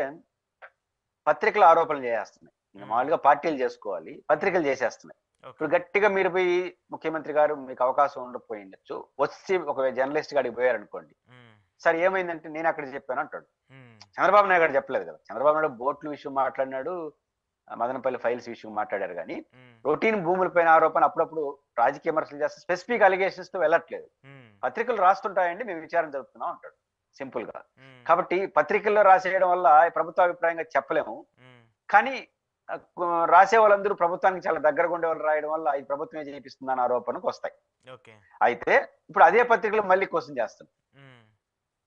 పత్రికలు ఆరోపణలు చేసేస్తున్నాయి. ఇంకా మామూలుగా పార్టీలు చేసుకోవాలి, పత్రికలు చేసేస్తున్నాయి. ఓకే. ఇప్పుడు గట్టిగా మీరు పోయి ముఖ్యమంత్రి గారు మీకు అవకాశం ఉండకపోయిండొచ్చు, వచ్చి ఒక జర్నలిస్ట్ గాడికి పోయారనుకోండి, ఉమ్, సార్ ఏమైందంటే నేను అక్కడ చెప్పాను అంటాడు. ఉమ్, చంద్రబాబు నాయుడు గారు చెప్పలేదు కదా. చంద్రబాబు నాయుడు బోట్ల విషయం మాట్లాడినాడు, మదనపల్లి ఫైల్స్ విషయం మాట్లాడారు. కానీ ఉమ్, రొటీన్ భూములపైన ఆరోపణ అప్పుడప్పుడు రాజకీయ విమర్శలు చేస్తే స్పెసిఫిక్ అలిగేషన్స్ తో వెళ్ళట్లేదు. ఉమ్, పత్రికలు రాస్తుంటాయండి, మేము విచారణ జరుపుతున్నాం అంటాడు సింపుల్ గా. ఉమ్, కాబట్టి పత్రికల్లో రాసేయడం వల్ల ప్రభుత్వ అభిప్రాయంగా చెప్పలేము. ఉమ్, కానీ రాసే వాళ్ళందరూ ప్రభుత్వానికి చాలా దగ్గరగా ఉండే వాళ్ళు రాయడం వల్ల ఈ ప్రభుత్వమే చేపిస్తుందని ఆరోపణకు వస్తాయి. ఓకే. అయితే ఇప్పుడు అదే పత్రికలు మళ్ళీ క్వశ్చన్ చేస్తాం, ఉమ్,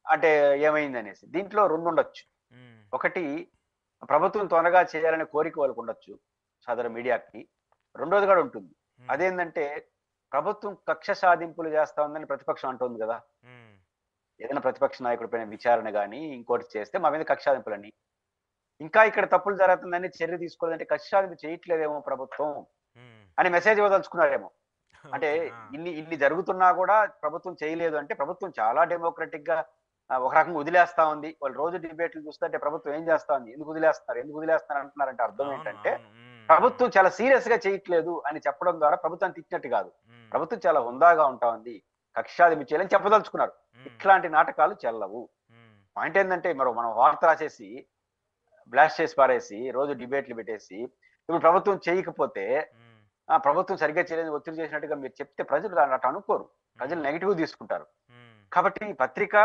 అంటే ఏమైంది అనేసి. దీంట్లో రెండు ఉండొచ్చు. ఉమ్, ఒకటి, ప్రభుత్వం త్వరగా చేయాలనే కోరిక వాళ్ళకు ఉండొచ్చు సదరు మీడియాకి. రెండోది కూడా ఉంటుంది, ఉమ్, అదేంటంటే ప్రభుత్వం కక్ష సాధింపులు చేస్తా ఉందని ప్రతిపక్షం అంటుంది కదా. ఉమ్, ఏదైనా ప్రతిపక్ష నాయకుడి పైన విచారణ కానీ ఇంకోటి చేస్తే మా మీద కక్ష సాధింపులని, ఇంకా ఇక్కడ తప్పులు జరుగుతుందని చర్య తీసుకోవాలంటే కక్ష సాధింపు చేయట్లేదేమో ప్రభుత్వం ఉమ్, అని మెసేజ్ ఇవ్వదలుచుకున్నారేమో. అంటే ఓకే. ఆ, ఇన్ని జరుగుతున్నా కూడా ప్రభుత్వం చేయలేదు అంటే ప్రభుత్వం చాలా డెమోక్రటిక్ గా ఒక రకంగా వదిలేస్తా ఉంది. వాళ్ళు రోజు డిబేట్లు చూస్తుంటే ప్రభుత్వం ఏం చేస్తా ఉంది, ఎందుకు వదిలేస్తున్నారు అంటున్నారంటే అర్థం అవును, ఏంటంటే అవును. ఉమ్, ప్రభుత్వం చాలా సీరియస్ గా చేయట్లేదు అని చెప్పడం ద్వారా ప్రభుత్వాన్ని తిట్టినట్టు కాదు. ఉమ్, ప్రభుత్వం చాలా హుందాగా ఉంటా ఉంది, కక్షాదింపు చేయాలని చెప్పదలుచుకున్నారు. ఉమ్, ఇట్లాంటి నాటకాలు చెల్లవు. ఉమ్, పాయింట్ ఏంటంటే మనం వార్త రాసేసి బ్లాస్ట్ చేసి పారేసి రోజు డిబేట్లు పెట్టేసి ఇప్పుడు ప్రభుత్వం చేయకపోతే ఉమ్, ఆ ప్రభుత్వం సరిగ్గా చేయలేదు ఒత్తిడి చేసినట్టుగా మీరు చెప్తే ప్రజలు దాన్ని అటు అనుకోరు, ప్రజలు నెగిటివ్ తీసుకుంటారు. ఉమ్, కాబట్టి పత్రిక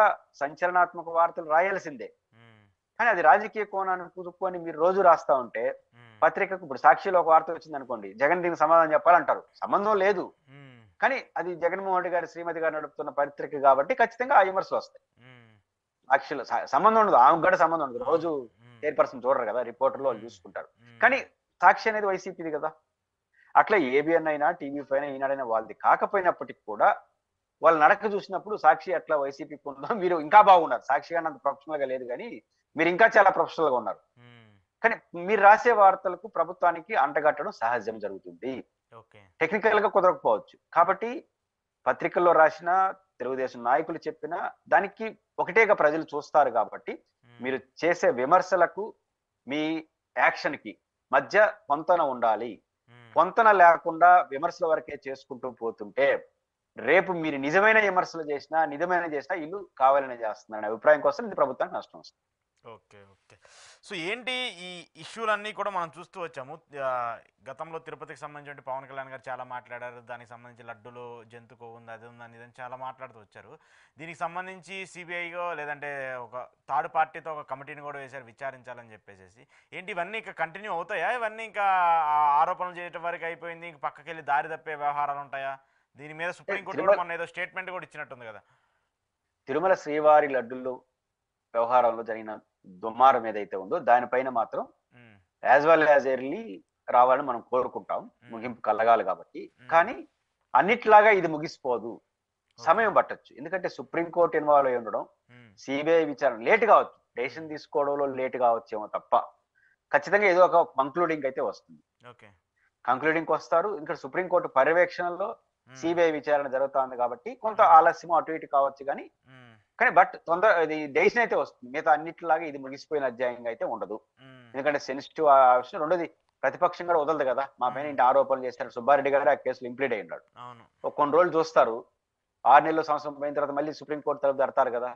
సంచలనాత్మక వార్తలు రాయాల్సిందే. ఉమ్, కానీ అది రాజకీయ కోణాన్ని కుదుక్కొని మీరు రోజు రాస్తా ఉంటే ఉమ్, పత్రికకు, ఇప్పుడు సాక్షిలో ఒక వార్త వచ్చింది అనుకోండి, జగన్ దీనికి సమాధానం చెప్పాలంటారు, సంబంధం లేదు. ఉమ్, కానీ అది జగన్మోహన్ రెడ్డి గారి శ్రీమతి గారు నడుపుతున్న పత్రిక కాబట్టి ఖచ్చితంగా ఆ విమర్శలు వస్తాయి. ఉమ్, సాక్షిలో సంబంధం ఉండదు, ఆమెకు కూడా సంబంధం ఉండదు. రోజు ఉమ్, చైర్పర్సన్ చూడరు కదా, రిపోర్టర్లు వాళ్ళు చూసుకుంటారు. ఉమ్, కానీ సాక్షి అనేది వైసీపీది కదా. అట్లా ఏబిఎన్ అయినా టీవీ5 అయినా ఈనాడైనా వాళ్ళది కాకపోయినప్పటికీ కూడా వాళ్ళ నడక చూసినప్పుడు సాక్షి అట్లా వైసీపీకి ఉందో, మీరు ఇంకా బాగున్నారు, సాక్షి గారు అంత ప్రొఫెషనల్ గా లేదు కానీ మీరు ఇంకా చాలా ప్రొఫెషనల్ గా ఉన్నారు. ఉమ్, కానీ మీరు రాసే వార్తలకు ప్రభుత్వానికి అంటగట్టడం సహజం జరుగుతుంది, ఓకే. టెక్నికల్ గా కుదరకపోవచ్చు. కాబట్టి పత్రికల్లో రాసిన, తెలుగుదేశం నాయకులు చెప్పినా దానికి ఒకటేగా ప్రజలు చూస్తారు. కాబట్టి ఉమ్, మీరు చేసే విమర్శలకు మీ యాక్షన్ కి మధ్య పొంతన ఉండాలి. ఉమ్, పొంతన లేకుండా విమర్శల వరకే చేసుకుంటూ పోతుంటే రేపు మీరు నిజమైన విమర్శలు చేసినా, ఇల్లు కావాలని చేస్తున్నారనే అభిప్రాయం కోసం ఇది ప్రభుత్వానికి నష్టం వస్తుంది. ఓకే. ఓకే. సో ఏంటి ఈ ఇష్యూలన్నీ కూడా మనం చూస్తూ వచ్చాము. గతంలో తిరుపతికి సంబంధించి పవన్ కళ్యాణ్ గారు చాలా మాట్లాడారు. దానికి సంబంధించి లడ్డులో జంతు కొవ్వు ఉంది, అది ఉందని ఇదని చాలా మాట్లాడుతూ వచ్చారు. దీనికి సంబంధించి సిబిఐగో లేదంటే ఒక థర్డ్ పార్టీతో ఒక కమిటీని కూడా వేశారు విచారించాలని చెప్పేసి. ఏంటి ఇవన్నీ ఇంకా కంటిన్యూ అవుతాయా? ఇవన్నీ ఇంకా ఆరోపణలు చేయడం వరకు అయిపోయింది, ఇంక పక్కకి వెళ్ళి దారి తప్పే వ్యవహారాలు ఉంటాయా? దీని మీద సుప్రీంకోర్టు కూడా మొన్న ఏదో స్టేట్మెంట్ కూడా ఇచ్చినట్టుంది కదా. తిరుమల శ్రీవారి లడ్డుల్లో వ్యవహారంలో జరిగిన దుమారం ఏదైతే ఉందో దానిపైన మాత్రం ఉమ్, యాజ్ వెల్ యాజ్ ఎర్లీ రావాలని మనం కోరుకుంటాం, ముగింపు కలగాలి కాబట్టి. కానీ అన్నిట్లాగా ఇది ముగిసిపోదు, సమయం పట్టొచ్చు. ఎందుకంటే సుప్రీంకోర్టు ఇన్వాల్వ్ అయి ఉండడం, సిబిఐ విచారణ లేట్ కావచ్చు, డెసిషన్ తీసుకోవడంలో లేట్ కావచ్చేమో తప్ప ఖచ్చితంగా ఏదో ఒక కంక్లూడింగ్ అయితే వస్తుంది. ఓకే. కంక్లూడింగ్ వస్తారు. ఇక్కడ సుప్రీంకోర్టు పర్యవేక్షణలో సిబిఐ విచారణ జరుగుతుంది కాబట్టి కొంత ఆలస్యం అటు ఇటు కావచ్చు కానీ బట్ ఇది డెసిషన్ అయితే వస్తుంది. మిగతా అన్నిటిలాగా ఇది ముగిసిపోయిన అధ్యాయంగా అయితే ఉండదు. ఎందుకంటే సెన్సిటివ్ విషయం. రెండోది ప్రతిపక్షం కూడా వదలదు కదా, మా పైన ఇంటి ఆరోపణలు చేస్తారు. సుబ్బారెడ్డి గారు ఆ కేసులో ఇంప్లీడ్ అయి ఉన్నాడు. కొన్ని రోజులు చూస్తారు, 6 నెలలు సంవత్సరం పోయిన తర్వాత మళ్ళీ సుప్రీంకోర్టు తరపు తడతారు కదా.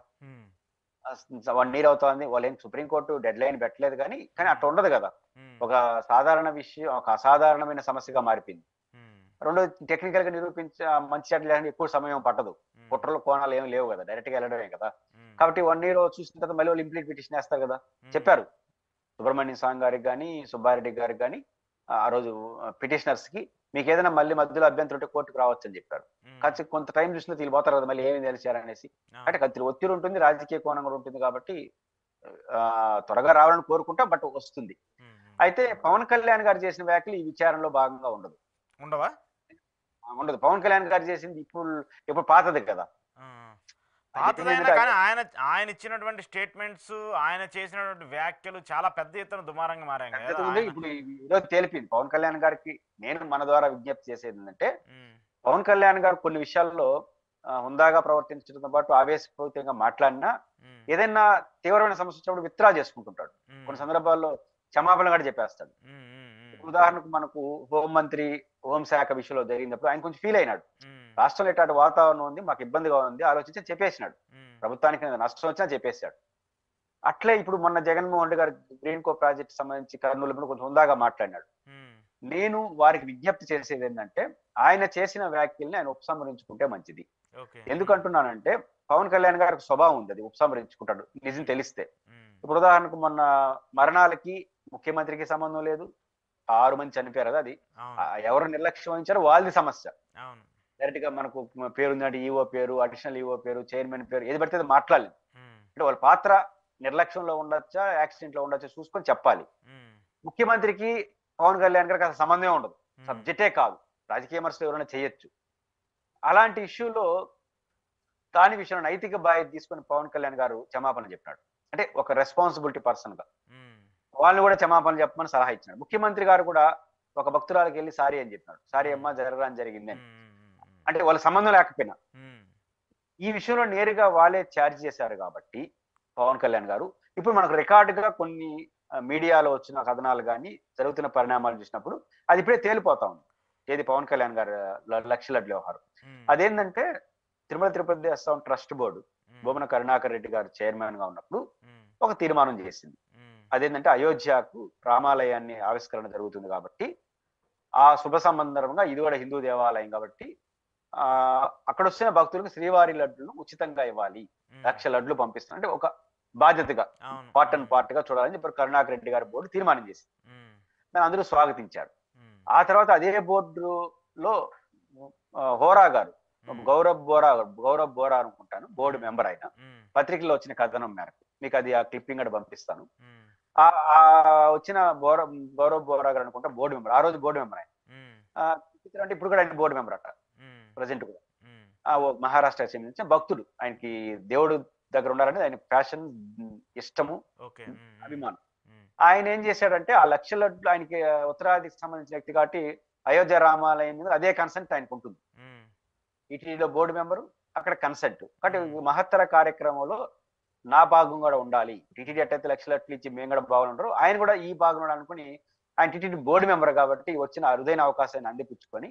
1 year అవుతోంది, వాళ్ళు ఏం సుప్రీంకోర్టు డెడ్ లైన్ పెట్టలేదు కానీ అట్లా ఉండదు కదా. ఒక సాధారణ విషయం ఒక అసాధారణమైన సమస్యగా మారిపోయింది. రెండోది టెక్నికల్ గా మంచి చెడ్డ లేదని ఎక్కువ సమయం పట్టదు. కుట్రలు కోణాలు ఏమి లేవు కదా, డైరెక్ట్ గా వెళ్ళడమే కదా. కాబట్టి 1 year చూసిన తర్వాత మళ్ళీ వాళ్ళు ఇంప్లీట్ పిటిషన్ వేస్తారు కదా. చెప్పారు సుబ్రహ్మణ్యం స్వామి గారికి కానీ సుబ్బారెడ్డి గారికి కానీ ఆ రోజు పిటిషనర్స్ కి, మీకు ఏదైనా మళ్ళీ మధ్యలో అభ్యంతరం ఉంటే కోర్టుకు రావచ్చు అని చెప్పారు. కానీ కొంత టైం చూసినా వీళ్ళు పోతారు కదా, మళ్ళీ ఏమి తెలిసారనేసి. అంటే కత్తి ఒత్తిడి ఉంటుంది, రాజకీయ కోణం కూడా ఉంటుంది కాబట్టి త్వరగా రావాలని కోరుకుంటా, బట్ వస్తుంది. అయితే పవన్ కళ్యాణ్ గారు చేసిన వ్యాఖ్యలు ఈ విచారణలో భాగంగా ఉండదు. పవన్ కళ్యాణ్ గారు చేసింది ఇప్పుడు పాతది కదా. పాతదైనా కానీ ఆయన ఇచ్చినటువంటి స్టేట్మెంట్స్, ఆయన చేసినటువంటి వ్యాఖ్యలు చాలా పెద్ద ఎత్తున దుమారంగా మారాయి. ఇప్పుడు ఈరోజు తేలిపింది పవన్ కళ్యాణ్ గారికి. నేను మన ద్వారా విజ్ఞప్తి చేసేది ఏంటంటే, పవన్ కళ్యాణ్ గారు కొన్ని విషయాల్లో హుందాగా ప్రవర్తించడంతో పాటు ఆవేశపూరితంగా మాట్లాడినా ఏదైనా తీవ్రమైన సమస్య వచ్చినప్పుడు విత్డ్రా చేసుకుంటుంటాడు. కొన్ని సందర్భాల్లో క్షమాపణ కూడా చెప్పేస్తాడు. ఉదాహరణకు మనకు హోంమంత్రి హోంశాఖ విషయంలో జరిగినప్పుడు ఆయన కొంచెం ఫీల్ అయినాడు. రాష్ట్రంలో ఇట్లాంటి వాతావరణం ఉంది, మాకు ఇబ్బందిగా ఉంది, ఆలోచించి చెప్పేసినాడు. ప్రభుత్వానికి నష్టం వచ్చినా చెప్పేశాడు. అట్లే ఇప్పుడు మొన్న జగన్మోహన్ రెడ్డి గారు గ్రీన్ కో ప్రాజెక్ట్ సంబంధించి కర్నూలు కొంచెం హుందాగా మాట్లాడినాడు. నేను వారికి విజ్ఞప్తి చేసేది ఏంటంటే, ఆయన చేసిన వ్యాఖ్యల్ని ఆయన ఉపసంహరించుకుంటే మంచిది. ఎందుకంటున్నానంటే, పవన్ కళ్యాణ్ గారికి స్వభావం ఉంది, అది ఉపసంహరించుకుంటాడు నిజం తెలిస్తే. ఇప్పుడు ఉదాహరణకు మొన్న మరణాలకి ముఖ్యమంత్రికి సంబంధం లేదు, 6 మంది చనిపోయారు కదా, అది ఎవరు నిర్లక్ష్యం వహించారో వాళ్ళది సమస్య. డైరెక్ట్ గా మనకు పేరుందంటే ఈఓ పేరు, అడిషనల్ ఈఓ పేరు, చైర్మన్ పేరు, ఏది పడితే మాట్లాడలేదు. అంటే వాళ్ళ పాత్ర నిర్లక్ష్యంలో ఉండొచ్చా, యాక్సిడెంట్ లో ఉండొచ్చా చూసుకొని చెప్పాలి. ముఖ్యమంత్రికి పవన్ కళ్యాణ్ గారికి అసలు సంబంధమే ఉండదు, సబ్జెక్టే కాదు, రాజకీయ విమర్శలు ఎవరైనా చేయొచ్చు. అలాంటి ఇష్యూలో దాని విషయంలో నైతిక బాధ్యత తీసుకుని పవన్ కళ్యాణ్ గారు క్షమాపణ చెప్పినాడు. అంటే ఒక రెస్పాన్సిబిలిటీ పర్సన్ గా వాళ్ళు కూడా క్షమాపణ చెప్పమని సలహా ఇచ్చినాడు. ముఖ్యమంత్రి గారు కూడా ఒక భక్తురాలకి వెళ్ళి సారీ అని చెప్పినాడు. సారీ అమ్మా, జరగడం జరిగింది అని. అంటే వాళ్ళ సంబంధం లేకపోయినా ఈ విషయంలో నేరుగా వాళ్ళే ఛార్జ్ చేశారు కాబట్టి పవన్ కళ్యాణ్ గారు. ఇప్పుడు మనకు రికార్డుగా కొన్ని మీడియాలో వచ్చిన కథనాలు కానీ జరుగుతున్న పరిణామాలు చూసినప్పుడు అది ఇప్పుడే తేలిపోతా ఉంది. ఏది పవన్ కళ్యాణ్ గారు లక్షల వ్యవహారం. అదేంటంటే, తిరుమల తిరుపతి దేవస్థానం ట్రస్ట్ బోర్డు బొమ్మన కరుణాకర్ రెడ్డి గారు చైర్మన్ గా ఉన్నప్పుడు ఒక తీర్మానం చేసింది. అదేంటంటే, అయోధ్యకు రామాలయాన్ని ఆవిష్కరణ జరుగుతుంది కాబట్టి ఆ శుభ సంబంధంగా ఇది కూడా హిందూ దేవాలయం కాబట్టి అక్కడ వచ్చిన భక్తులకు శ్రీవారి లడ్డులను ఉచితంగా ఇవ్వాలి, 1,00,000 లడ్లు పంపిస్తాం అంటే ఒక బాధ్యతగా పార్ట్ అండ్ పార్ట్ గా చూడాలని చెప్పి కరుణాకర్ రెడ్డి గారి బోర్డు తీర్మానం చేసింది. దాన్ని అందరూ స్వాగతించారు. ఆ తర్వాత అదే బోర్డులో హోరా గారు, గౌరవ్ బోరా అనుకుంటాను, బోర్డు మెంబర్ ఆయన, పత్రికల్లో వచ్చిన కథనం మేరకు మీకు అది ఆ క్లిప్పింగ్ కూడా పంపిస్తాను. ఆ వచ్చిన గౌరవ్ బోరా గారు అనుకుంటా బోర్డు మెంబర్, ఆ రోజు బోర్డు మెంబర్ ఆయన. అంటే ఇప్పుడు కూడా ఆయన బోర్డు మెంబర్ అట ప్రజెంట్ కూడా. మహారాష్ట్ర చెందించిన భక్తుడు, ఆయనకి దేవుడు దగ్గర ఉండాలంటే ఆయన ఫ్యాషన్ ఇష్టము, అభిమానం. ఆయన ఏం చేశాడంటే, ఆ 1,00,000 లడ్లు ఆయనకి ఉత్తరాదికి సంబంధించిన వ్యక్తి కాబట్టి అయోధ్య రామాలయం మీద అదే కన్సెంట్ ఆయనకు ఉంటుంది. ఈటీడీలో బోర్డు మెంబరు, అక్కడ కన్సెంట్. కాబట్టి మహత్తర కార్యక్రమంలో నా భాగం కూడా ఉండాలి. టీటీడీ ఎట్టయితే 1,00,000 లడ్లు ఇచ్చి మేము కూడా బాగుంటారు, ఆయన కూడా ఈ భాగం అనుకుని ఆయన టీటీడీ బోర్డు మెంబర్ కాబట్టి వచ్చిన అరుదైన అవకాశాన్ని అందిపుచ్చుకొని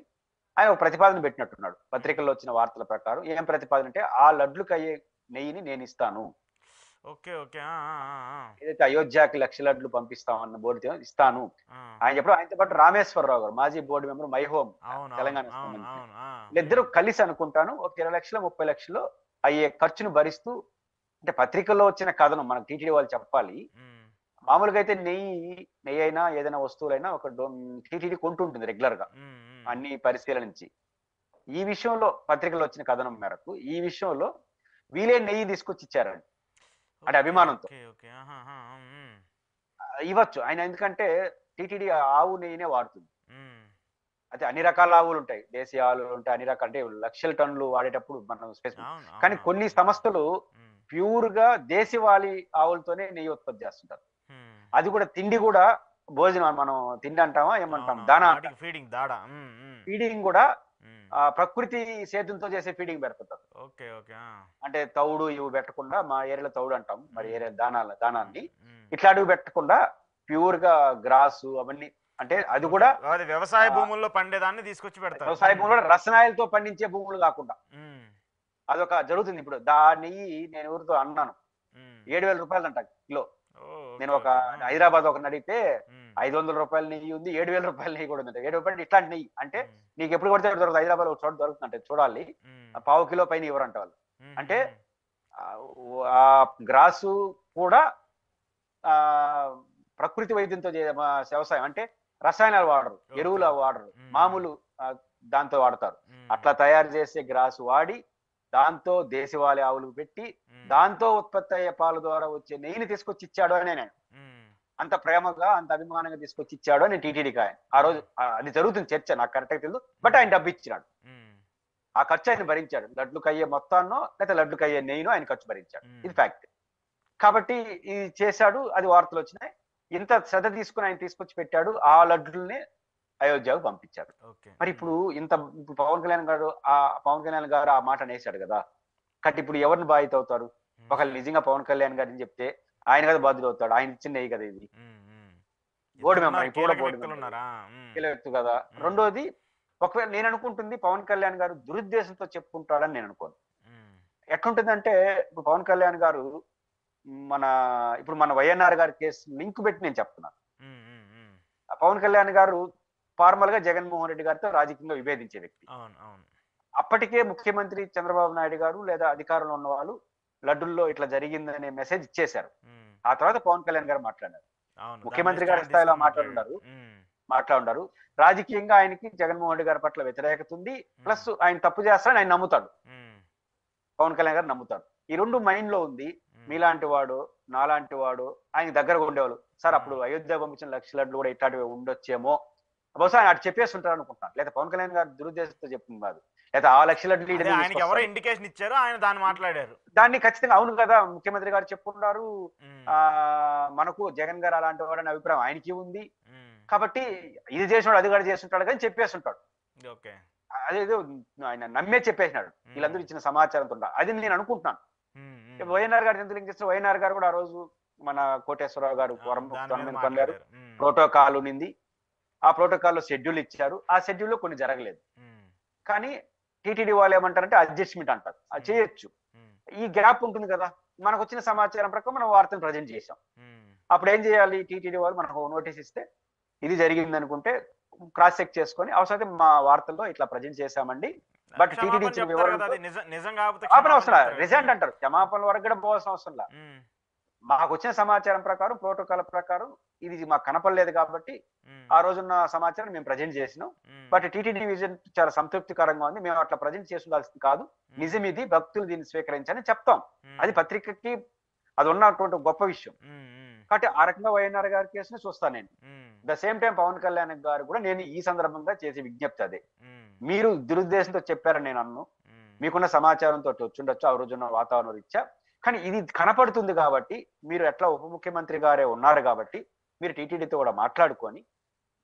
ఆయన ఒక ప్రతిపాదన పెట్టినట్టున్నాడు. పత్రికల్లో వచ్చిన వార్తల ప్రకారం ఏం ప్రతిపాదన అంటే, ఆ లడ్లుకి అయ్యే నెయ్యిని నేను ఇస్తాను, ఏదైతే అయోధ్యకి 1,00,000 లడ్లు పంపిస్తామన్న బోర్డు ఇస్తాను ఆయన చెప్పడం. ఆయనతో పాటు రామేశ్వరరావు గారు, మాజీ board member, my home Telangana వీళ్ళిద్దరూ కలిసి అనుకుంటాను ఒక 20 లక్షలు 30 లక్షలు అయ్యే ఖర్చును భరిస్తూ, అంటే పత్రికల్లో వచ్చిన కథనం మనకు టీటీడీ వాళ్ళు చెప్పాలి. మామూలుగా అయితే నెయ్యి అయినా ఏదైనా వస్తువులైనా ఒక టీటీడీ కొంటుంటుంది రెగ్యులర్ గా అన్ని పరిశీలనించి. ఈ విషయంలో పత్రికల్లో వచ్చిన కథనం మేరకు ఈ విషయంలో వీలే నెయ్యి తీసుకొచ్చి ఇచ్చారండి, అంటే అభిమానంతో ఇవ్వచ్చు ఆయన. ఎందుకంటే టీటీడీ ఆవు నెయ్యినే వాడుతుంది. అయితే అన్ని రకాల ఆవులు ఉంటాయి, దేశీయ ఆవులు ఉంటాయి, అన్ని రకాల, అంటే 1,00,000 టన్నులు వాడేటప్పుడు మనం స్పెసిఫిక్. కానీ కొన్ని సంస్థలు ప్యూర్ గా దేశవాళీ ఆవులతోనే నెయ్యి ఉత్పత్తి చేస్తుంటారు. అది కూడా తిండి కూడా భోజనం మనం తిండి అంటామా ఏమంటాం, దానా అంటాం. ఫీడింగ్ దాడా. ఫీడింగ్ కూడా ప్రకృతి సేద్యంతో చేసే ఫీడింగ్ పెడుతుంటారు. Okay okay. అంటే తౌడు ఇవి పెట్టకుండా, మా ఏరియాలో తౌడు అంటాం, మరి ఏరియా దానాన్ని ఇట్లాంటివి పెట్టకుండా ప్యూర్ గా గ్రాసు అవన్నీ, అంటే అది కూడా వ్యవసాయ భూముల్లో పండేదాన్ని తీసుకొచ్చి పెడతారు. వ్యవసాయ భూములు కూడా రసాయనాలతో పండించే భూములు కాకుండా అదొక జరుగుతుంది. ఇప్పుడు నెయ్యి నేను ఎవరితో అన్నాను, 7,000 రూపాయలు అంట కిలో. నేను ఒక హైదరాబాద్ ఒకరిని అడిగితే 500 రూపాయల నెయ్యి ఉంది, 7,000 రూపాయల నెయ్యి కూడా ఉంది. 7 రూపాయలు ఇట్లాంటి నెయ్యి అంటే నీకు ఎప్పుడు పడితే దొరుకుతుంది, హైదరాబాద్ ఒక చోట దొరుకుతుంది అంటే చూడాలి, పావు కిలో పైన ఇవ్వరంట వాళ్ళు. అంటే ఆ గ్రాసు కూడా ప్రకృతి వైద్యంతో వ్యవసాయం, అంటే రసాయనాలు వాడరు, ఎరువులు వాడరు, మామూలు దాంతో వాడతారు. అట్లా తయారు చేసే గ్రాసు వాడి దాంతో దేశవాళీ ఆవులు పెట్టి దాంతో ఉత్పత్తి అయ్యే పాల ద్వారా వచ్చే నెయ్యిని తీసుకొచ్చి ఇచ్చాడు అని నేను అంత ప్రేమగా అంత అభిమానంగా తీసుకొచ్చి ఇచ్చాడు అని టీటీడీకి ఆయన ఆ రోజు అది జరుగుతుంది చర్చ, నాకు కరెక్ట్గా తెలియదు. బట్ ఆయన డబ్బు ఇచ్చినాడు, ఆ ఖర్చు ఆయన భరించాడు. లడ్లుకి అయ్యే మొత్తాన్నో లేదా లడ్లుకి అయ్యే నెయ్యినో ఆయన ఖర్చు భరించాడు, ఇది ఫ్యాక్ట్. కాబట్టి ఇది చేశాడు, అది వార్తలు వచ్చినాయి. ఇంత శ్రద్ధ తీసుకుని ఆయన తీసుకొచ్చి పెట్టాడు, ఆ లడ్డుల్ని అయోధ్యకు పంపించారు. మరి ఇప్పుడు పవన్ కళ్యాణ్ గారు ఆ మాట అనేసాడు కదా, కాబట్టి ఇప్పుడు ఎవరిని బాధ్యత అవుతారు? ఒకళ్ళు నిజంగా పవన్ కళ్యాణ్ గారిని చెప్తే ఆయన కదా బాధ్యత అవుతాడు, ఆయన ఇచ్చిన నెయ్యి కదా ఇది. బోర్డు మెంబర్ ఇప్పుడు వ్యక్తి కదా. రెండోది, ఒకవేళ నేను అనుకుంటుంది పవన్ కళ్యాణ్ గారు దురుద్దేశంతో చెప్పుకుంటాడని నేను అనుకోను. ఎట్లుంటుందంటే ఇప్పుడు పవన్ కళ్యాణ్ గారు ఇప్పుడు మన వైఎన్ఆర్ గారి కేసు లింక్ పెట్టి నేను చెప్తున్నాను. పవన్ కళ్యాణ్ గారు ఫార్మల్ గా జగన్మోహన్ రెడ్డి గారితో రాజకీయంగా విభేదించే వ్యక్తి. అప్పటికే ముఖ్యమంత్రి చంద్రబాబు నాయుడు గారు లేదా అధికారంలో ఉన్న వాళ్ళు లడ్డుల్లో ఇట్లా జరిగిందనే మెసేజ్ ఇచ్చేశారు. ఆ తర్వాత పవన్ కళ్యాణ్ గారు మాట్లాడారు, ముఖ్యమంత్రి గారి స్థాయిలో మాట్లాడారు. రాజకీయంగా ఆయనకి జగన్మోహన్ రెడ్డి గారి పట్ల వ్యతిరేకత ఉంది, ప్లస్ ఆయన తప్పు చేస్తారని ఆయన నమ్ముతాడు, పవన్ కళ్యాణ్ గారు నమ్ముతాడు. ఈ రెండు మైండ్ లో ఉంది. మీలాంటి వాడు నాలాంటి వాడు ఆయన దగ్గరగా ఉండేవాళ్ళు, సార్ అప్పుడు అయోధ్య పంపించిన 1,00,000 లడ్లు కూడా ఇట్లాంటివి ఉండొచ్చేమో, బహుశా ఆయన అటు చెప్పేసి ఉంటారు అనుకుంటున్నాను. లేదా పవన్ కళ్యాణ్ గారు దురుద్దేశంతో చెప్తుంది కాదు, లేదా ఆ 1,00,000 లడ్లు ఎవరో ఇండికేషన్ ఇచ్చారు, ఆయన దాన్ని మాట్లాడారు. దాన్ని ఖచ్చితంగా అవును కదా, ముఖ్యమంత్రి గారు చెప్పుకున్నారు, మనకు జగన్ గారు అలాంటి వాడని అభిప్రాయం ఆయనకి ఉంది, కాబట్టి ఇది చేసినాడు అది కూడా చేస్తుంటాడు కానీ చెప్పేస్తుంటాడు. అదేదో ఆయన నమ్మే చెప్పేసినాడు వీళ్ళందరూ ఇచ్చిన సమాచారంతో. అది నేను అనుకుంటున్నాను. వైఎన్ఆర్ గారు ఎందుకు లింక్ చేస్తారు? వైఎన్ఆర్ గారు కూడా ఆ రోజు మన కోటేశ్వరరావు గారు కొన్నారు, ప్రోటోకాల్ ఉంది, ఆ ప్రోటోకాల్లో షెడ్యూల్ ఇచ్చారు, ఆ షెడ్యూల్లో కొన్ని జరగలేదు. కానీ టీటీడీ వాళ్ళు ఏమంటారంటే అడ్జస్ట్మెంట్ అంటారు, అది చేయొచ్చు. ఈ గ్యాప్ ఉంటుంది కదా, మనకు వచ్చిన సమాచారం ప్రకారం మనం వార్తను ప్రజెంట్ చేసాం. అప్పుడు ఏం చేయాలి? టీటీడీ వాళ్ళు మనకు నోటీస్ ఇస్తే ఇది జరిగింది అనుకుంటే క్రాస్ చెక్ చేసుకొని అవసరం మా వార్తల్లో ఇట్లా ప్రజెంట్ చేశామండి, బట్ టీటీడీ ఇచ్చిన వివరాలు అవసరం రిజెంట్ అంటారు, క్షమాపణ వరకు కూడా పోవాల్సిన అవసరం లేదు. మాకు వచ్చిన సమాచారం ప్రకారం ప్రోటోకాల్ ప్రకారం ఇది మాకు కనపడలేదు కాబట్టి ఆ రోజున్న సమాచారం మేము ప్రజెంట్ చేసినాం, బట్ టీటీడీ విజన్ చాలా సంతృప్తికరంగా ఉంది, మేము అట్లా ప్రజెంట్ చేస్తుండాల్సింది కాదు, నిజం ఇది, భక్తులు దీన్ని స్వీకరించని చెప్తాం. అది పత్రికకి అది ఉన్నటువంటి గొప్ప విషయం. కాబట్టి ఆ రకంగా వైఎన్ఆర్ గారి కేసుని చూస్తాను నేను. The same time Pawan Kalyan గారు కూడా నేను ఈ సందర్భంగా చేసే విజ్ఞప్తి అదే, మీరు దురుద్దేశంతో చెప్పారని నేను అన్ను, మీకున్న సమాచారంతో వచ్చిండొచ్చు ఆ రోజున్న వాతావరణం రీత్యా, కానీ ఇది కనపడుతుంది కాబట్టి మీరు ఎట్లా ఉప ముఖ్యమంత్రి గారే ఉన్నారు కాబట్టి మీరు టీటీడీతో కూడా మాట్లాడుకొని,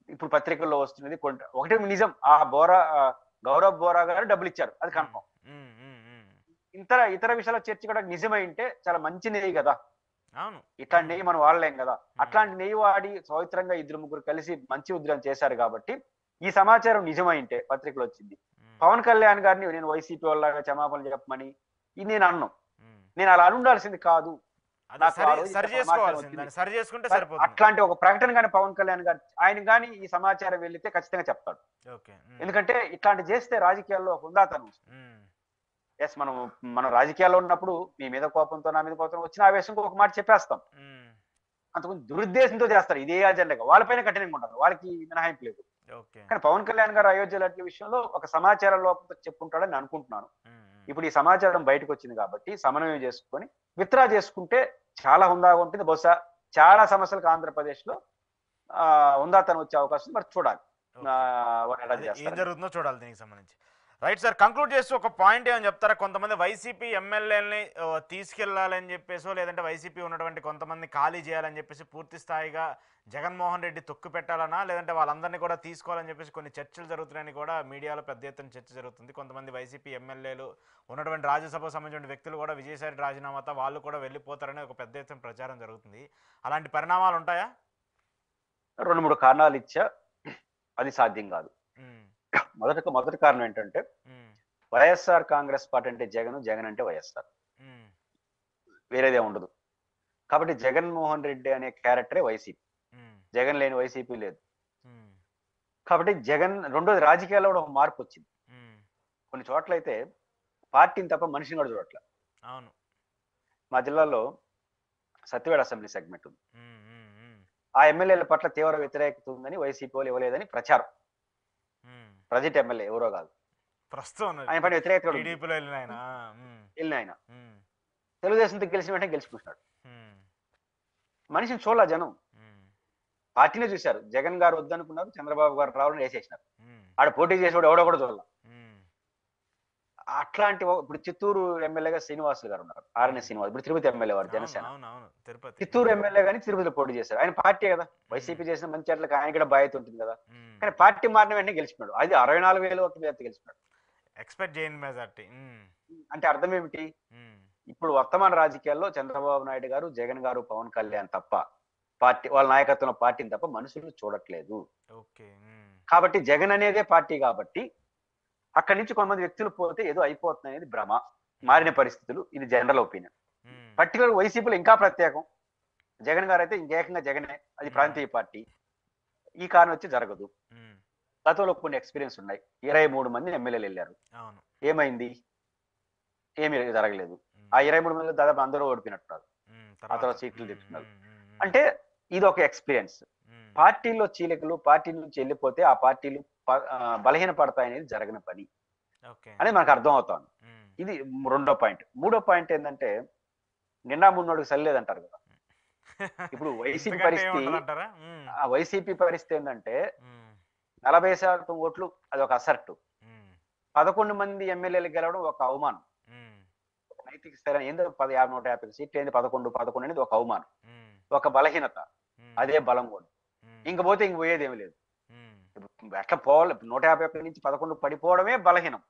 ఇప్పుడు పత్రికల్లో వస్తున్నది ఒకటి నిజం, ఆ గౌరవ్ బోరా గారు డబ్బులు ఇచ్చారు, అది కన్ఫర్మ్. ఇతర విషయాల చర్చ కూడా నిజమైంటే చాలా మంచి నెయ్యి కదా, ఇట్లాంటి నెయ్యి మనం వాడలేం కదా, అట్లాంటి నెయ్యి వాడి పవిత్రంగా 2-3 కలిసి మంచి ఉద్యోగం చేశారు కాబట్టి ఈ సమాచారం నిజమైంటే పత్రికలు వచ్చింది. పవన్ కళ్యాణ్ గారిని నేను వైసీపీ వాళ్ళగా క్షమాపణలు చెప్పమని ఇది నేను అన్నాను, నేను అలా ఉండాల్సింది కాదు, అట్లాంటి ఒక ప్రకటన కానీ పవన్ కళ్యాణ్ గారు ఆయన కానీ ఈ సమాచారం వెళ్తే ఖచ్చితంగా చెప్తాడు. ఎందుకంటే ఇట్లాంటి చేస్తే రాజకీయాల్లో హుందాతనం. ఎస్, మనం రాజకీయాల్లో ఉన్నప్పుడు మీ మీద కోపంతో నా మీద కోపంతో వచ్చిన ఆవేశంతో ఒక మాట చెప్పేస్తాం, అంతకుముందు దురుద్దేశంతో చేస్తారు, ఇదే అజెండాగా వాళ్ళపైన కఠినంగా ఉంటారు, వాళ్ళకి మినహాయింపు లేదు. కానీ పవన్ కళ్యాణ్ గారు అయోధ్య లాంటి విషయంలో ఒక సమాచార లోపంతో చెప్పుకుంటాడని అనుకుంటున్నాను. ఇప్పుడు ఈ సమాచారం బయటకు వచ్చింది కాబట్టి సమన్వయం చేసుకొని విత్డ్రా చేసుకుంటే చాలా హుందాగా ఉంటుంది. బహుశా చాలా సమస్యలకు ఆంధ్రప్రదేశ్ లో హుందాతనం వచ్చే అవకాశం మరి చూడాలి, ఏం జరుగుతుందో చూడాలి దీనికి సంబంధించి. రైట్ సార్, కంక్లూడ్ చేస్తూ ఒక పాయింట్ ఏమని చెప్తారా? కొంతమంది వైసీపీ ఎమ్మెల్యేలని తీసుకెళ్లాలని చెప్పేసో, లేదంటే వైసీపీ ఉన్నటువంటి కొంతమంది ఖాళీ చేయాలని చెప్పేసి పూర్తి స్థాయిగా జగన్మోహన్ రెడ్డి తొక్కు పెట్టాలనా, లేదంటే వాళ్ళందరినీ కూడా తీసుకోవాలని చెప్పేసి కొన్ని చర్చలు జరుగుతున్నాయని కూడా మీడియాలో పెద్ద ఎత్తున చర్చ జరుగుతుంది. కొంతమంది వైసీపీ ఎమ్మెల్యేలు ఉన్నటువంటి రాజ్యసభకు సంబంధించిన వ్యక్తులు కూడా విజయసాయి రాజీనామాతో వాళ్ళు కూడా వెళ్ళిపోతారని ఒక పెద్ద ఎత్తున ప్రచారం జరుగుతుంది. అలాంటి పరిణామాలు ఉంటాయా? 2-3 కారణాలు ఇచ్చా, అది సాధ్యం కాదు. ఉమ్, మొదటి కారణం ఏంటంటే ఉమ్, వైఎస్ఆర్ కాంగ్రెస్ పార్టీ అంటే జగన్, జగన్ అంటే వైఎస్ఆర్, ఉమ్, వేరేదే ఉండదు. కాబట్టి జగన్మోహన్ రెడ్డి అనే క్యారెక్టరే వైసీపీ. ఉమ్, జగన్ లేని వైసీపీ లేదు. ఉమ్, కాబట్టి జగన్, రెండోది రాజకీయాల్లో కూడా ఒక మార్పు వచ్చింది. ఉమ్, కొన్ని చోట్ల అయితే పార్టీని తప్ప మనిషిని కూడా చూడట్ల. అవును. మా జిల్లాలో సత్యవేడ అసెంబ్లీ సెగ్మెంట్ ఉంది. ఉమ్, ఉమ్, ఉమ్, ఆ ఎమ్మెల్యేల పట్ల తీవ్ర వ్యతిరేకత ఉందని వైసీపీ వాళ్ళు ఇవ్వలేదని ప్రచారం. ఉమ్. ప్రజెంట్ ఎమ్మెల్యే ఎవరో కాదు, ప్రస్తుతం ఆయన పైన వ్యతిరేకత కూడా ఉంది. టీడీపీలో వెళ్ళిన ఆయన. వెళ్ళిన ఆయన తెలుగుదేశంతో గెలిచిన వెంటనే గెలిచిపోతున్నాడు. మనిషిని చూడాల జనం, పార్టీనే చూశారు. జగన్ గారు వద్దనుకున్నారు, చంద్రబాబు గారు రావాలని వేసేసినారు. ఆడ పోటీ చేసేవాడు ఎవడో కూడా చూడాల. అట్లాంటి ఇప్పుడు చిత్తూరు ఎమ్మెల్యేగా శ్రీనివాసులు గారు ఉన్నారు, ఆర్ఎన్ఎస్ శ్రీనివాస్. ఇప్పుడు తిరుపతి ఎమ్మెల్యే వారు జనసేన. చిత్తూరు ఎమ్మెల్యే కానీ తిరుపతిలో పోటీ చేశారు. ఆయన పార్టీ కదా, వైసీపీ చేసిన మంచి అట్లకి ఆయన కూడా బాధ్యత ఉంటుంది కదా. కానీ పార్టీ మారిన వెంటనే గెలిచినాడు. అది 64,000 ఓట్ల మీద గెలిచినాడు. ఎక్స్పెక్ట్ చేయని మెజార్టీ. అంటే అర్థం ఏమిటి? ఇప్పుడు వర్తమాన రాజకీయాల్లో చంద్రబాబు నాయుడు గారు, జగన్ గారు, పవన్ కళ్యాణ్ తప్ప, పార్టీ వాళ్ళ నాయకత్వంలో పార్టీని తప్ప మనుషులు చూడట్లేదు. కాబట్టి జగన్ అనేదే పార్టీ కాబట్టి అక్కడి నుంచి కొంతమంది వ్యక్తులు పోతే ఏదో అయిపోతుంది అనేది భ్రమ, మారిన పరిస్థితులు. ఇది జనరల్ ఒపీనియన్. పర్టికులర్ వైసీపీలో ఇంకా ప్రత్యేకం. జగన్ గారు అయితే ఇంకేకంగా జగనే, అది ప్రాంతీయ పార్టీ. ఈ కారణం వచ్చి జరగదు. గతంలో కొన్ని ఎక్స్పీరియన్స్ ఉన్నాయి. 23 మంది ఎమ్మెల్యేలు వెళ్ళారు, ఏమైంది? ఏమీ జరగలేదు. ఆ 23 మంది దాదాపు అందరూ ఓడిపోయినట్టున్నారు. ఆ తర్వాత సీట్లు తెచ్చుకున్నారు. అంటే ఇది ఒక ఎక్స్పీరియన్స్. పార్టీల్లో చీలికలు, పార్టీ నుంచి వెళ్ళిపోతే ఆ పార్టీలు బలహీన పడతాయనేది జరగని పని అనేది మనకు అర్థం అవుతాను. ఇది రెండో పాయింట్. మూడో పాయింట్ ఏంటంటే, నిండా మున్నోడికి సరిలేదంటారు కదా. ఇప్పుడు వైసీపీ పరిస్థితి, ఆ వైసీపీ పరిస్థితి ఏంటంటే 40% ఓట్లు అది ఒక అసర్టు. 11 మంది ఎమ్మెల్యేలు గెలవడం ఒక అవమానం. నైతిక స్థిరం ఏందో 150 సీట్లు ఏంది 11 అనేది ఒక అవమానం, ఒక బలహీనత. అదే బలం కూడా. ఇంక పోతే ఇంక పోయేది ఏమి లేదు. ఎట్లా పోవాలి? 151 నుంచి 11 పడిపోవడమే బలహీనం.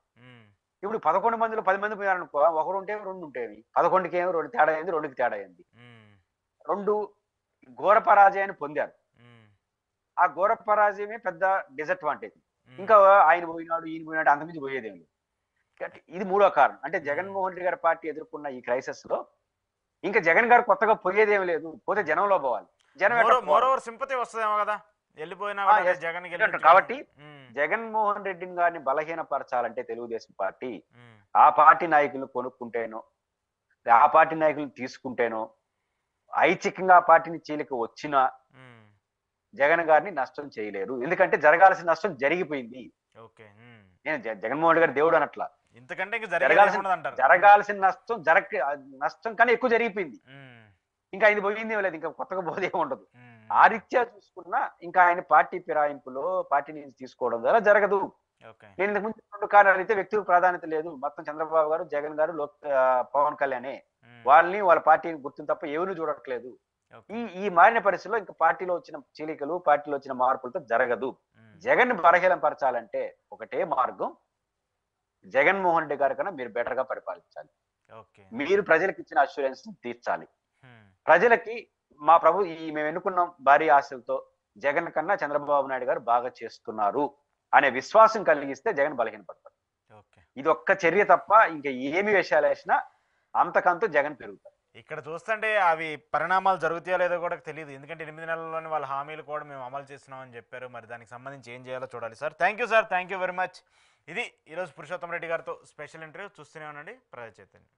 ఇప్పుడు 11 మందిలో 10 మంది పోయారనుకో, ఒకరు ఉంటే 2 ఉంటాయి. 11కి ఏమో 2 తేడా అయింది, 2కి తేడా అయింది. 2 ఘోర పరాజయాన్ని పొందారు. ఆ ఘోర పరాజయమే పెద్ద డిసడ్వాంటేజ్. ఇంకా ఆయన పోయినాడు, ఈయన పోయినాడు, అంతకుమించి పోయేదేం లేదు. ఇది మూడో కారణం. అంటే జగన్మోహన్ రెడ్డి గారి పార్టీ ఎదుర్కొన్న ఈ క్రైసిస్ లో ఇంకా జగన్ గారు కొత్తగా పోయేదేం లేదు. పోతే జనంలో పోవాలి. జనం సింపతి వస్తుందేమో కదా వెళ్ళిపోయినా జగన్. కాబట్టి జగన్మోహన్ రెడ్డి గారిని బలహీనపరచాలంటే తెలుగుదేశం పార్టీ ఆ పార్టీ నాయకులను కొనుక్కుంటేనో, ఆ పార్టీ నాయకులను తీసుకుంటేనో, ఐచ్ఛికంగా ఆ పార్టీని చీలిక వచ్చినా జగన్ గారిని నష్టం చేయలేరు. ఎందుకంటే జరగాల్సిన నష్టం జరిగిపోయింది. నేను జగన్మోహన్ రెడ్డి గారి దేవుడు అనట్లా, ఇంతకంటే జరగాల్సిన నష్టం కానీ ఎక్కువ జరిగిపోయింది. ఇంకా ఆయన పోయింది లేదు, ఇంకా కొత్తగా పోదేమో ఉండదు. ఆ రీత్యా చూసుకున్నా ఇంకా ఆయన పార్టీ ఫిరాయింపులో పార్టీ నుంచి తీసుకోవడం ద్వారా జరగదు. నేను ఇంతకు ముందు 2 కారణాలు అయితే వ్యక్తికి ప్రాధాన్యత లేదు. మొత్తం చంద్రబాబు గారు, జగన్ గారు, పవన్ కళ్యాణే. వాళ్ళని వాళ్ళ పార్టీని గుర్తుని తప్ప ఎవరు చూడట్లేదు. ఈ మారిన పరిస్థితుల్లో ఇంకా పార్టీలో వచ్చిన చీలికలు, పార్టీలో వచ్చిన మార్పులతో జరగదు. జగన్ పరచాలంటే ఒకటే మార్గం, జగన్మోహన్ రెడ్డి గారి కన్నా మీరు బెటర్ గా పరిపాలించాలి. మీరు ప్రజలకు ఇచ్చిన అష్యూరెన్స్ తీర్చాలి. ప్రజలకి మా ప్రభు మేము ఎన్నుకున్నాం భారీ ఆశలతో, జగన్ కన్నా చంద్రబాబు నాయుడు గారు బాగా చేస్తున్నారు అనే విశ్వాసం కలిగిస్తే జగన్ బలహీనపడతారు. ఇది ఒక్క చర్య తప్ప ఇంకా ఏమి విషయాలు వేసినా అంతకంతూ జగన్ పెరుగుతారు. ఇక్కడ చూస్తుంటే అవి పరిణామాలు జరుగుతాయో లేదో కూడా తెలియదు. ఎందుకంటే 8 నెలల్లోని వాళ్ళ హామీలు కూడా మేము అమలు చేస్తున్నామని చెప్పారు. మరి దానికి సంబంధించి ఏం చేయాలో చూడాలి. Sir thank you sir, thank you very much. ఇది ఈరోజు పురుషోత్తం రెడ్డి గారితో స్పెషల్ ఇంటర్వ్యూ. చూస్తూనే ఉండండి ప్రజా చైతన్యం.